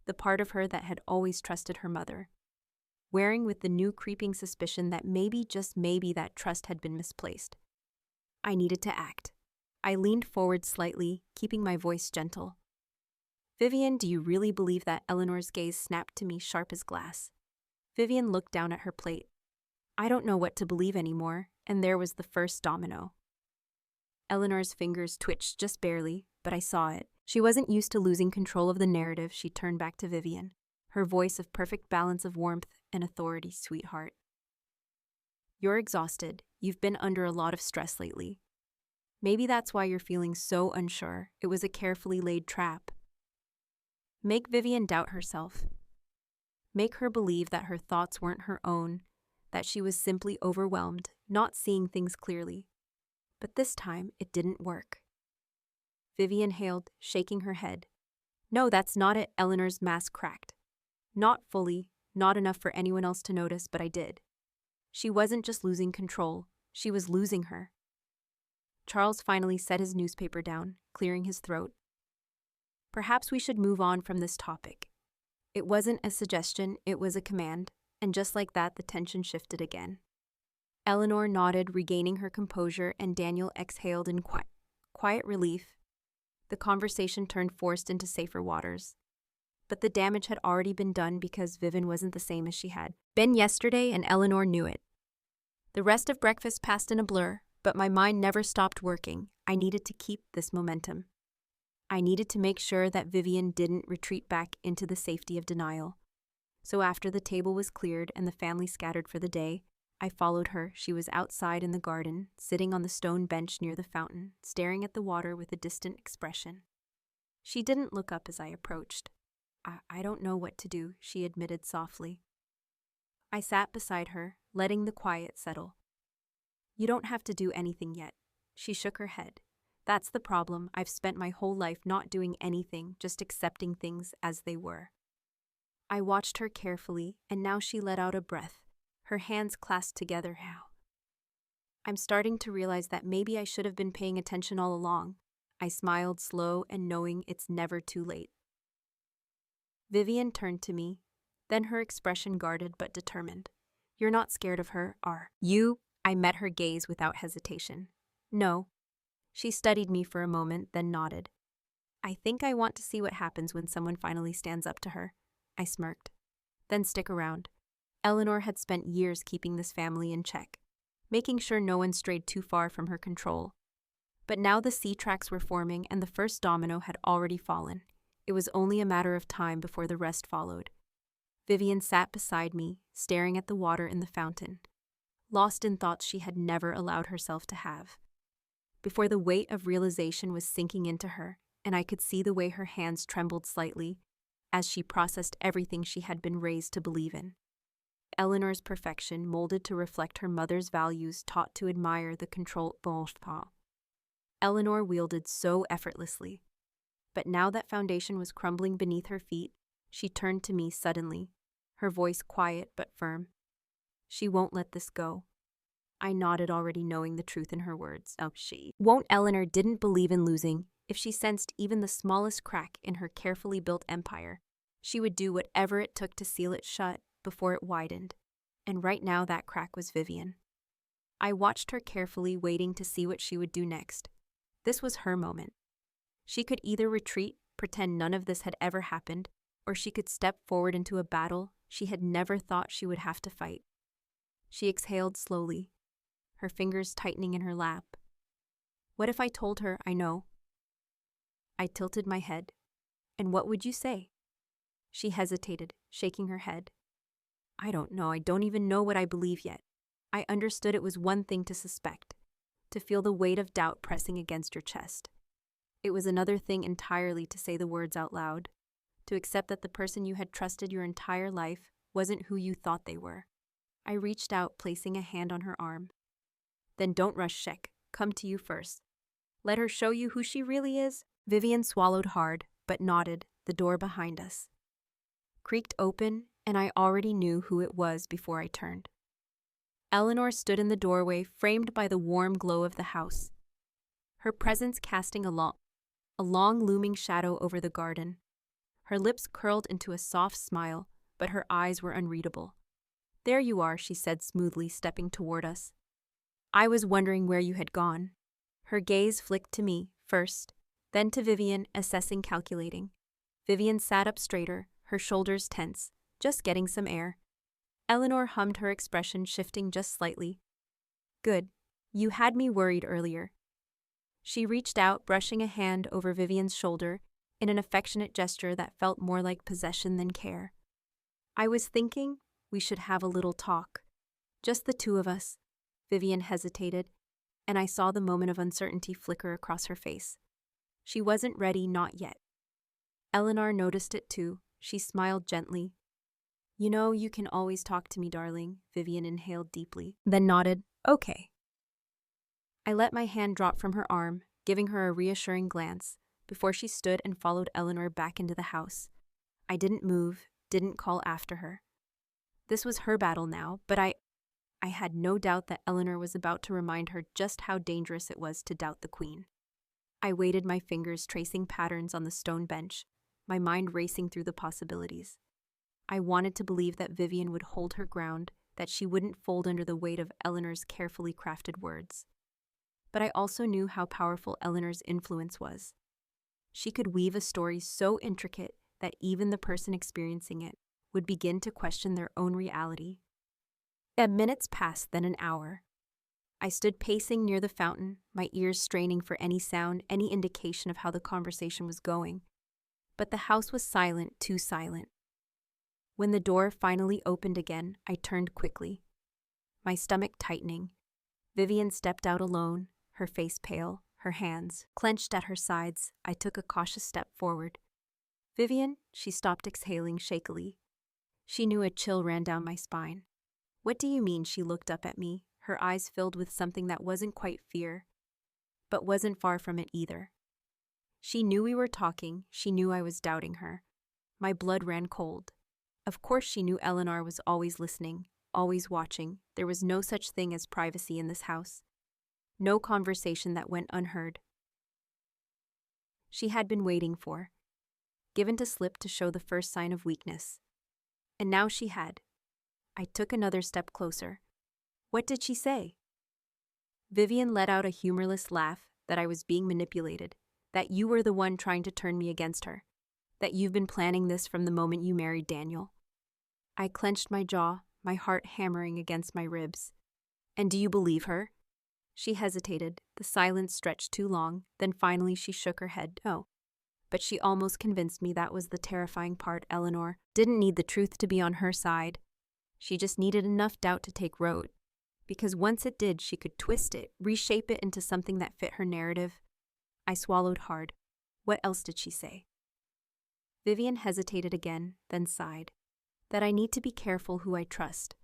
the part of her that had always trusted her mother, wearing with the new creeping suspicion that maybe, just maybe, that trust had been misplaced. I needed to act. I leaned forward slightly, keeping my voice gentle. "Vivian, do you really believe that?" Eleanor's gaze snapped to me, sharp as glass. Vivian looked down at her plate. "I don't know what to believe anymore," and there was the first domino. Eleanor's fingers twitched just barely, but I saw it. She wasn't used to losing control of the narrative. She turned back to Vivian, her voice of perfect balance of warmth and authority. "Sweetheart, you're exhausted. You've been under a lot of stress lately. Maybe that's why you're feeling so unsure. It was a carefully laid trap. Make Vivian doubt herself. Make her believe that her thoughts weren't her own, that she was simply overwhelmed, not seeing things clearly. But this time, it didn't work." Vivian hailed, shaking her head. "No, that's not it." Eleanor's mask cracked. "Not fully, not enough for anyone else to notice, but I did." She wasn't just losing control, she was losing her. Charles finally set his newspaper down, clearing his throat. "Perhaps we should move on from this topic." It wasn't a suggestion, it was a command, and just like that, the tension shifted again. Eleanor nodded, regaining her composure, and Daniel exhaled in quiet relief. The conversation turned forced into safer waters. But the damage had already been done because Vivian wasn't the same as she had been yesterday, and Eleanor knew it. The rest of breakfast passed in a blur, but my mind never stopped working. I needed to keep this momentum. I needed to make sure that Vivian didn't retreat back into the safety of denial. So after the table was cleared and the family scattered for the day, I followed her. She was outside in the garden, sitting on the stone bench near the fountain, staring at the water with a distant expression. She didn't look up as I approached. I don't know what to do," she admitted softly. I sat beside her, letting the quiet settle. "You don't have to do anything yet." She shook her head. "That's the problem. I've spent my whole life not doing anything, just accepting things as they were." I watched her carefully, and now she let out a breath, her hands clasped together. "How?" "I'm starting to realize that maybe I should have been paying attention all along." I smiled, slow and knowing it's never too late. Vivian turned to me, then her expression guarded but determined. "You're not scared of her, are you?" I met her gaze without hesitation. "No." She studied me for a moment, then nodded. "I think I want to see what happens when someone finally stands up to her." I smirked. "Then stick around." Eleanor had spent years keeping this family in check, making sure no one strayed too far from her control. But now the sea tracks were forming and the first domino had already fallen. It was only a matter of time before the rest followed. Vivian sat beside me, staring at the water in the fountain, lost in thoughts she had never allowed herself to have. Before the weight of realization was sinking into her, and I could see the way her hands trembled slightly as she processed everything she had been raised to believe in. Eleanor's perfection, molded to reflect her mother's values, taught to admire the control. Eleanor wielded so effortlessly. But now that foundation was crumbling beneath her feet, she turned to me suddenly, her voice quiet but firm. "She won't let this go." I nodded, already knowing the truth in her words. Oh, she won't. Eleanor didn't believe in losing. If she sensed even the smallest crack in her carefully built empire, she would do whatever it took to seal it shut before it widened. And right now that crack was Vivian. I watched her carefully, waiting to see what she would do next. This was her moment. She could either retreat, pretend none of this had ever happened, or she could step forward into a battle she had never thought she would have to fight. She exhaled slowly, her fingers tightening in her lap. What if I told her I know? I tilted my head. And what would you say? She hesitated, shaking her head. I don't know. I don't even know what I believe yet. I understood it was one thing to suspect, to feel the weight of doubt pressing against your chest. It was another thing entirely to say the words out loud, to accept that the person you had trusted your entire life wasn't who you thought they were. I reached out, placing a hand on her arm. Then don't rush, Shek. Come to you first. Let her show you who she really is. Vivian swallowed hard, but nodded, the door behind us creaked open, and I already knew who it was before I turned. Eleanor stood in the doorway, framed by the warm glow of the house, her presence casting a long looming shadow over the garden. Her lips curled into a soft smile, but her eyes were unreadable. There you are, she said smoothly, stepping toward us. I was wondering where you had gone. Her gaze flicked to me first, then to Vivian, assessing, calculating. Vivian sat up straighter, her shoulders tense, just getting some air. Eleanor hummed, her expression shifting just slightly. Good. You had me worried earlier. She reached out, brushing a hand over Vivian's shoulder in an affectionate gesture that felt more like possession than care. I was thinking we should have a little talk. Just the two of us. Vivian hesitated, and I saw the moment of uncertainty flicker across her face. She wasn't ready, not yet. Eleanor noticed it too. She smiled gently. You know, you can always talk to me, darling. Vivian inhaled deeply, then nodded. Okay. I let my hand drop from her arm, giving her a reassuring glance, before she stood and followed Eleanor back into the house. I didn't move, didn't call after her. This was her battle now, but I had no doubt that Eleanor was about to remind her just how dangerous it was to doubt the queen. I waited, my fingers tracing patterns on the stone bench, my mind racing through the possibilities. I wanted to believe that Vivian would hold her ground, that she wouldn't fold under the weight of Eleanor's carefully crafted words. But I also knew how powerful Eleanor's influence was. She could weave a story so intricate that even the person experiencing it would begin to question their own reality. Minutes passed, then an hour. I stood pacing near the fountain, my ears straining for any sound, any indication of how the conversation was going. But the house was silent, too silent. When the door finally opened again, I turned quickly, my stomach tightening. Vivian stepped out alone, her face pale, her hands clenched at her sides. I took a cautious step forward. Vivian, she stopped, exhaling shakily. She knew a chill ran down my spine. What do you mean? She looked up at me, her eyes filled with something that wasn't quite fear, but wasn't far from it either. She knew we were talking, she knew I was doubting her. My blood ran cold. Of course she knew Eleanor was always listening, always watching. There was no such thing as privacy in this house. No conversation that went unheard. She had been waiting for, given to slip to show the first sign of weakness. And now she had. I took another step closer. What did she say? Vivian let out a humorless laugh, that I was being manipulated, that you were the one trying to turn me against her, that you've been planning this from the moment you married Daniel. I clenched my jaw, my heart hammering against my ribs. And do you believe her? She hesitated, the silence stretched too long, then finally she shook her head. Oh. But she almost convinced me. That was the terrifying part. Eleanor didn't need the truth to be on her side. She just needed enough doubt to take root. Because once it did, she could twist it, reshape it into something that fit her narrative. I swallowed hard. What else did she say? Vivian hesitated again, then sighed. That I need to be careful who I trust.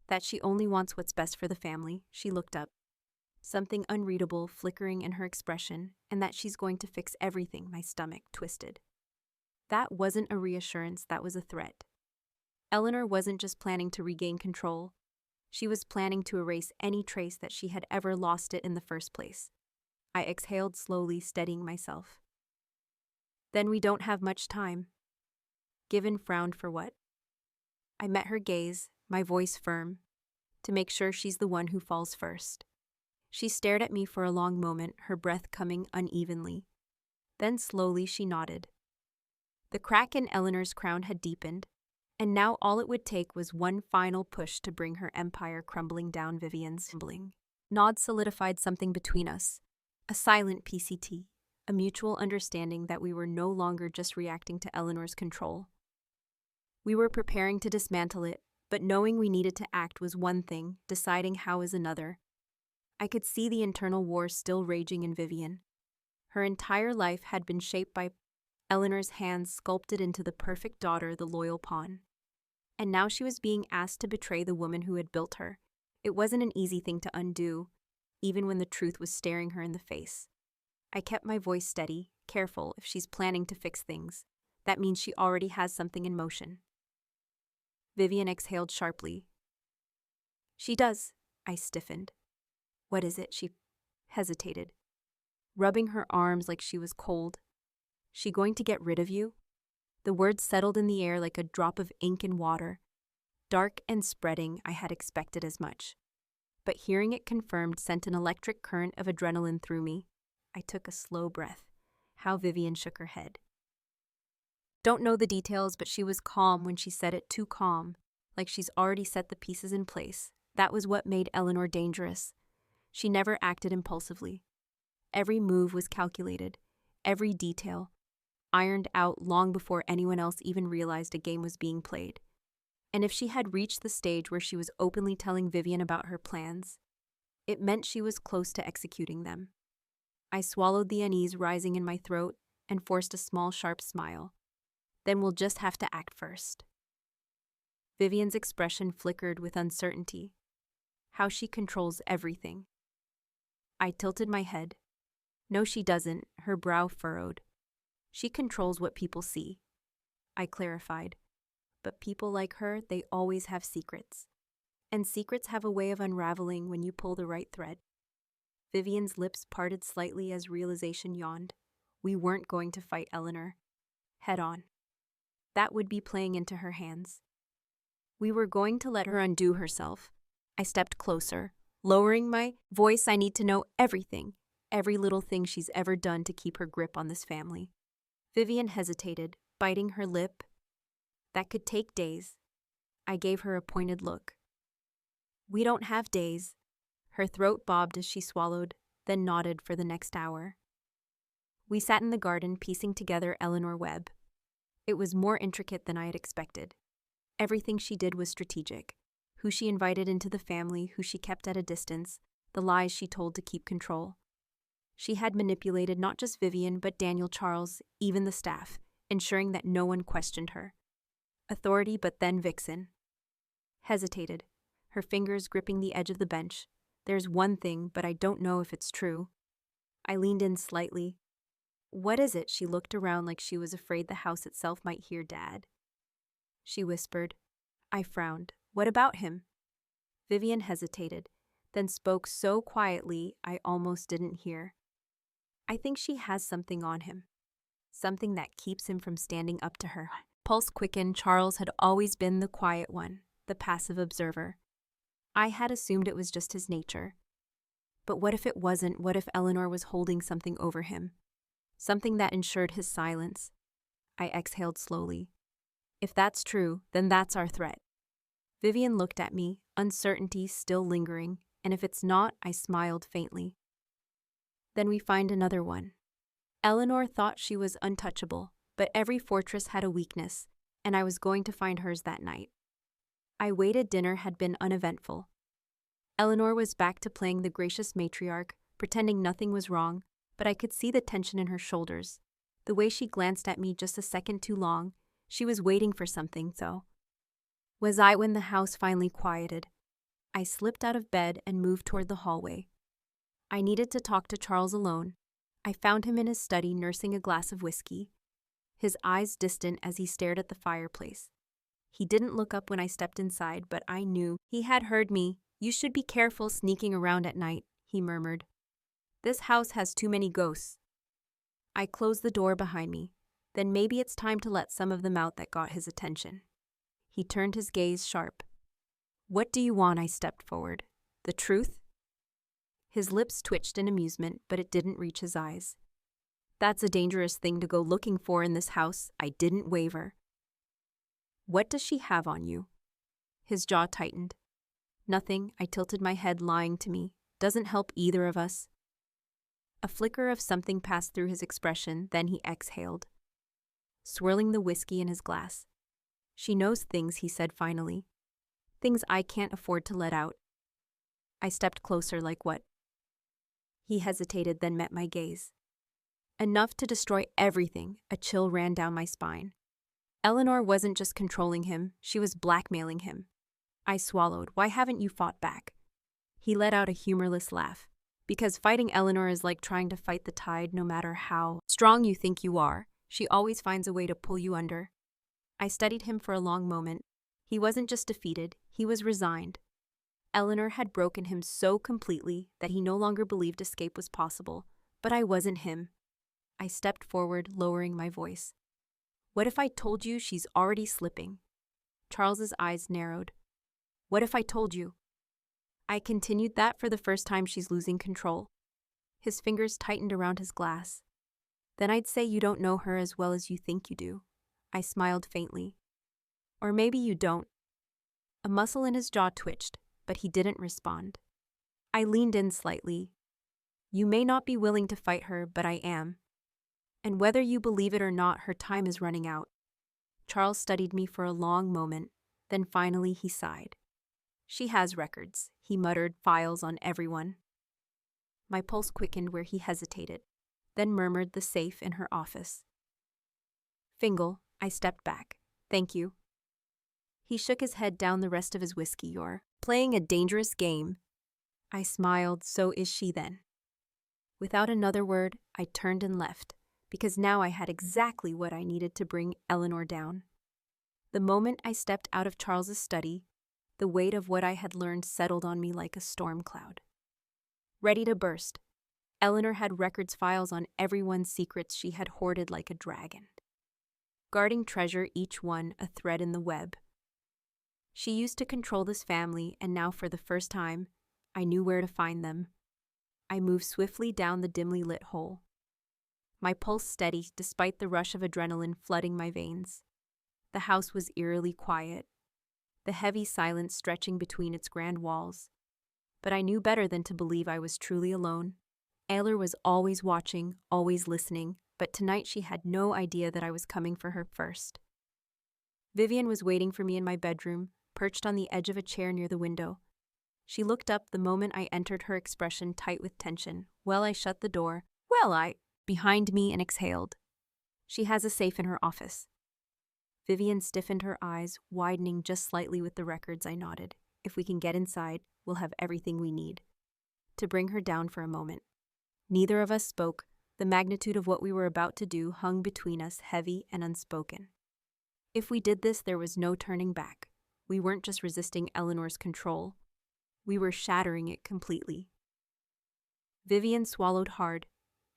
That she only wants what's best for the family. She looked up, something unreadable flickering in her expression, and that she's going to fix everything. My stomach twisted. That wasn't a reassurance, that was a threat. Eleanor wasn't just planning to regain control. She was planning to erase any trace that she had ever lost it in the first place. I exhaled slowly, steadying myself. Then we don't have much time. Given frowned for what? I met her gaze, my voice firm, to make sure she's the one who falls first. She stared at me for a long moment, her breath coming unevenly. Then slowly she nodded. The crack in Eleanor's crown had deepened, and now all it would take was one final push to bring her empire crumbling down. Vivian's nod solidified something between us, a silent PCT, a mutual understanding that we were no longer just reacting to Eleanor's control. We were preparing to dismantle it, but knowing we needed to act was one thing, deciding how is another. I could see the internal war still raging in Vivian. Her entire life had been shaped by Eleanor's hands sculpted into the perfect daughter, the loyal pawn. And now she was being asked to betray the woman who had built her. It wasn't an easy thing to undo, even when the truth was staring her in the face. I kept my voice steady, careful. If she's planning to fix things, that means she already has something in motion. Vivian exhaled sharply. She does, I stiffened. What is it? She hesitated, rubbing her arms like she was cold. She going to get rid of you? The words settled in the air like a drop of ink in water. Dark and spreading, I had expected as much. But hearing it confirmed sent an electric current of adrenaline through me. I took a slow breath. How Vivian shook her head. Don't know the details, but she was calm when she said it, too calm, like she's already set the pieces in place. That was what made Eleanor dangerous. She never acted impulsively. Every move was calculated, every detail, ironed out long before anyone else even realized a game was being played. And if she had reached the stage where she was openly telling Vivian about her plans, it meant she was close to executing them. I swallowed the unease rising in my throat and forced a small, sharp smile. Then we'll just have to act first. Vivian's expression flickered with uncertainty. How she controls everything. I tilted my head. No, she doesn't, her brow furrowed. She controls what people see. I clarified. But people like her, they always have secrets. And secrets have a way of unraveling when you pull the right thread. Vivian's lips parted slightly as realization yawned. We weren't going to fight Eleanor. Head on. That would be playing into her hands. We were going to let her undo herself. I stepped closer, lowering my voice. I need to know everything, every little thing she's ever done to keep her grip on this family. Vivian hesitated, biting her lip. That could take days. I gave her a pointed look. We don't have days. Her throat bobbed as she swallowed, then nodded for the next hour. We sat in the garden piecing together Eleanor Webb. It was more intricate than I had expected. Everything she did was strategic. Who she invited into the family, who she kept at a distance, the lies she told to keep control. She had manipulated not just Vivian, but Daniel, Charles, even the staff, ensuring that no one questioned her. Authority, but then Vixen hesitated, her fingers gripping the edge of the bench. There's one thing, but I don't know if it's true. I leaned in slightly. What is it? She looked around like she was afraid the house itself might hear Dad. She whispered. I frowned. What about him? Vivian hesitated, then spoke so quietly I almost didn't hear. I think she has something on him. Something that keeps him from standing up to her. Pulse quickened. Charles had always been the quiet one, the passive observer. I had assumed it was just his nature. But what if it wasn't? What if Eleanor was holding something over him? Something that ensured his silence. I exhaled slowly. If that's true, then that's our threat. Vivian looked at me, uncertainty still lingering, and if it's not, I smiled faintly. Then we find another one. Eleanor thought she was untouchable, but every fortress had a weakness, and I was going to find hers that night. I waited. Dinner had been uneventful. Eleanor was back to playing the gracious matriarch, pretending nothing was wrong, but I could see the tension in her shoulders. The way she glanced at me just a second too long, she was waiting for something, though. Was I? When the house finally quieted, I slipped out of bed and moved toward the hallway. I needed to talk to Charles alone. I found him in his study nursing a glass of whiskey, his eyes distant as he stared at the fireplace. He didn't look up when I stepped inside, but I knew he had heard me, You should be careful sneaking around at night, he murmured. This house has too many ghosts. I closed the door behind me. Then maybe it's time to let some of them out that got his attention. He turned his gaze sharp. What do you want? I stepped forward. The truth? His lips twitched in amusement, but it didn't reach his eyes. That's a dangerous thing to go looking for in this house. I didn't waver. What does she have on you? His jaw tightened. Nothing, I tilted my head, lying to me. Doesn't help either of us. A flicker of something passed through his expression, then he exhaled, swirling the whiskey in his glass. She knows things, he said finally. Things I can't afford to let out. I stepped closer. Like what? He hesitated, then met my gaze. Enough to destroy everything. A chill ran down my spine. Eleanor wasn't just controlling him, she was blackmailing him. I swallowed. Why haven't you fought back? He let out a humorless laugh. Because fighting Eleanor is like trying to fight the tide. No matter how strong you think you are, she always finds a way to pull you under. I studied him for a long moment. He wasn't just defeated, he was resigned. Eleanor had broken him so completely that he no longer believed escape was possible. But I wasn't him. I stepped forward, lowering my voice. What if I told you she's already slipping? Charles's eyes narrowed. What if I told you? I continued, that for the first time she's losing control. His fingers tightened around his glass. Then I'd say you don't know her as well as you think you do. I smiled faintly. Or maybe you don't. A muscle in his jaw twitched, but he didn't respond. I leaned in slightly. You may not be willing to fight her, but I am. And whether you believe it or not, her time is running out. Charles studied me for a long moment, then finally he sighed. She has records, he muttered, files on everyone. My pulse quickened where he hesitated, then murmured the safe in her office. Fingal, I stepped back. Thank you. He shook his head down the rest of his whiskey. You're playing a dangerous game. I smiled. So is she then. Without another word, I turned and left, because now I had exactly what I needed to bring Eleanor down. The moment I stepped out of Charles's study, the weight of what I had learned settled on me like a storm cloud. Ready to burst, Eleanor had records, files on everyone's secrets she had hoarded like a dragon. Guarding treasure, each one a thread in the web. She used to control this family, and now for the first time, I knew where to find them. I moved swiftly down the dimly lit hole. My pulse steady despite the rush of adrenaline flooding my veins. The house was eerily quiet, the heavy silence stretching between its grand walls. But I knew better than to believe I was truly alone. Aylar was always watching, always listening, but tonight she had no idea that I was coming for her first. Vivian was waiting for me in my bedroom, perched on the edge of a chair near the window. She looked up the moment I entered, her expression tight with tension. I shut the door. Behind me, and exhaled. She has a safe in her office. Vivian stiffened, her eyes widening just slightly with the records. I nodded. If we can get inside, we'll have everything we need. To bring her down for a moment. Neither of us spoke. The magnitude of what we were about to do hung between us, heavy and unspoken. If we did this, there was no turning back. We weren't just resisting Eleanor's control. We were shattering it completely. Vivian swallowed hard.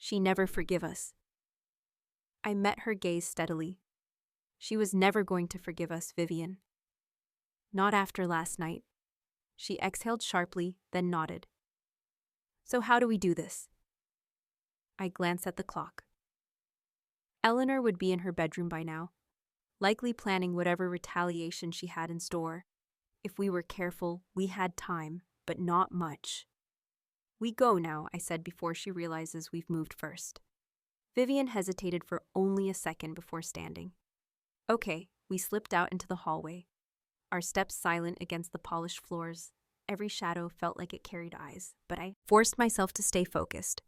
She never forgive us. I met her gaze steadily. She was never going to forgive us, Vivian. Not after last night. She exhaled sharply, then nodded. So how do we do this? I glanced at the clock. Eleanor would be in her bedroom by now, likely planning whatever retaliation she had in store. If we were careful, we had time, but not much. We go now, I said before she realizes we've moved first. Vivian hesitated for only a second before standing. Okay, we slipped out into the hallway, our steps silent against the polished floors. Every shadow felt like it carried eyes, but I forced myself to stay focused.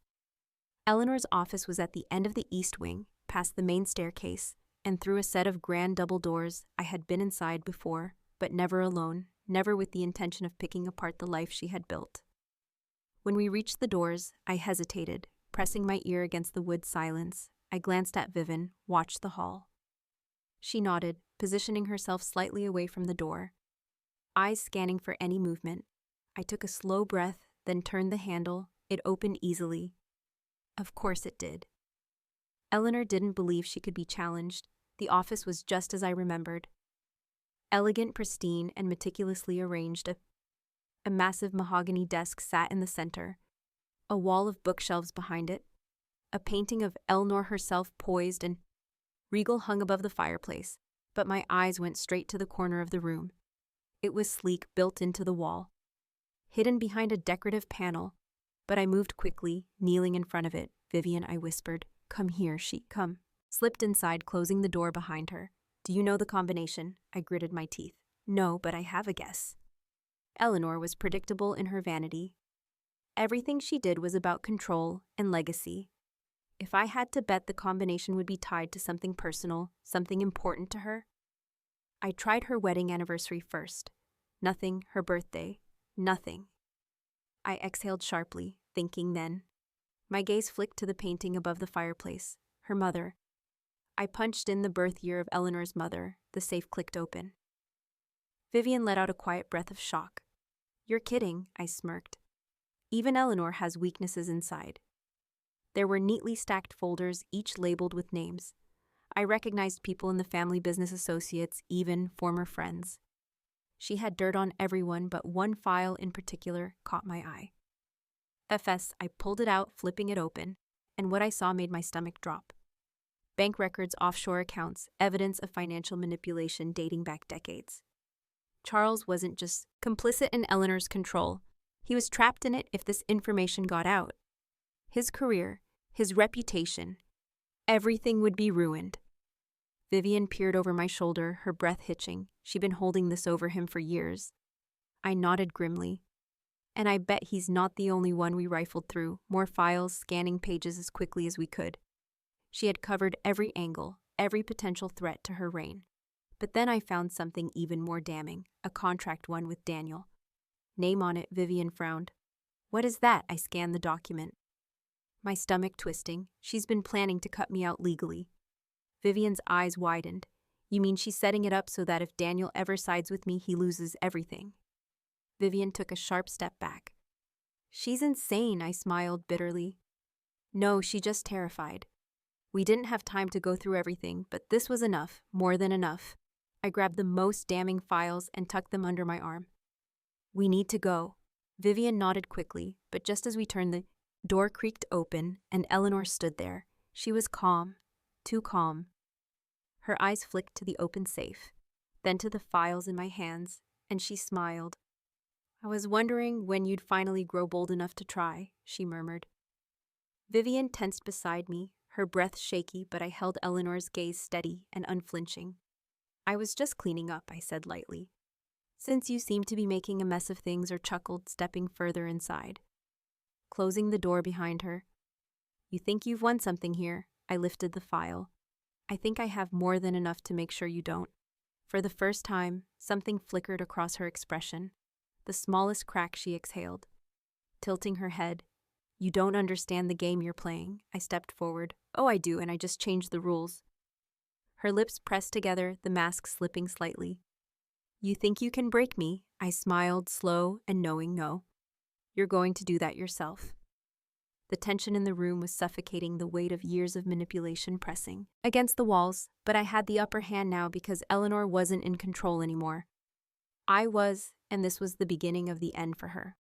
Eleanor's office was at the end of the east wing, past the main staircase, and through a set of grand double doors. I had been inside before, but never alone, never with the intention of picking apart the life she had built. When we reached the doors, I hesitated, pressing my ear against the wood silence. I glanced at Vivian, watched the hall. She nodded, positioning herself slightly away from the door, eyes scanning for any movement. I took a slow breath, then turned the handle. It opened easily. Of course it did. Eleanor didn't believe she could be challenged. The office was just as I remembered. Elegant, pristine, and meticulously arranged. A massive mahogany desk sat in the center, a wall of bookshelves behind it, a painting of Eleanor herself poised and regal hung above the fireplace, but my eyes went straight to the corner of the room. It was sleek, built into the wall, hidden behind a decorative panel, but I moved quickly, kneeling in front of it. "Vivian," I whispered. "Come here." She slipped inside, closing the door behind her. "Do you know the combination?" I gritted my teeth. "No, but I have a guess." Eleanor was predictable in her vanity. Everything she did was about control and legacy. If I had to bet, the combination would be tied to something personal, something important to her. I tried her wedding anniversary first. Nothing. Her birthday. Nothing. I exhaled sharply, thinking then. My gaze flicked to the painting above the fireplace. Her mother. I punched in the birth year of Eleanor's mother. The safe clicked open. Vivian let out a quiet breath of shock. "You're kidding," I smirked. "Even Eleanor has weaknesses inside." There were neatly stacked folders, each labeled with names. I recognized people in the family, business associates, even former friends. She had dirt on everyone, but one file in particular caught my eye. FS, I pulled it out, flipping it open, and what I saw made my stomach drop. Bank records, offshore accounts, evidence of financial manipulation dating back decades. Charles wasn't just complicit in Eleanor's control. He was trapped in it if this information got out. His career, his reputation, everything would be ruined. Vivian peered over my shoulder, her breath hitching. She'd been holding this over him for years. I nodded grimly. And I bet he's not the only one. We rifled through, more files, scanning pages as quickly as we could. She had covered every angle, every potential threat to her reign. But then I found something even more damning, a contract one with Daniel. Name on it. Vivian frowned. "What is that?" I scanned the document. My stomach twisting. "She's been planning to cut me out legally." Vivian's eyes widened. "You mean she's setting it up so that if Daniel ever sides with me, he loses everything?" Vivian took a sharp step back. "She's insane," I smiled bitterly. "No, she's just terrified." We didn't have time to go through everything, but this was enough, more than enough. I grabbed the most damning files and tucked them under my arm. "We need to go." Vivian nodded quickly, but just as we turned, the door creaked open and Eleanor stood there. She was calm, too calm. Her eyes flicked to the open safe, then to the files in my hands, and she smiled. "I was wondering when you'd finally grow bold enough to try," she murmured. Vivian tensed beside me, her breath shaky, but I held Eleanor's gaze steady and unflinching. "I was just cleaning up," I said lightly. "Since you seem to be making a mess of things," or chuckled, stepping further inside. Closing the door behind her. "You think you've won something here?" I lifted the file. "I think I have more than enough to make sure you don't." For the first time, something flickered across her expression. The smallest crack. She exhaled, tilting her head. "You don't understand the game you're playing." I stepped forward. "Oh, I do, and I just changed the rules." Her lips pressed together, the mask slipping slightly. "You think you can break me?" I smiled, slow and knowing. "No. You're going to do that yourself." The tension in the room was suffocating, the weight of years of manipulation pressing against the walls, but I had the upper hand now because Eleanor wasn't in control anymore. I was, and this was the beginning of the end for her.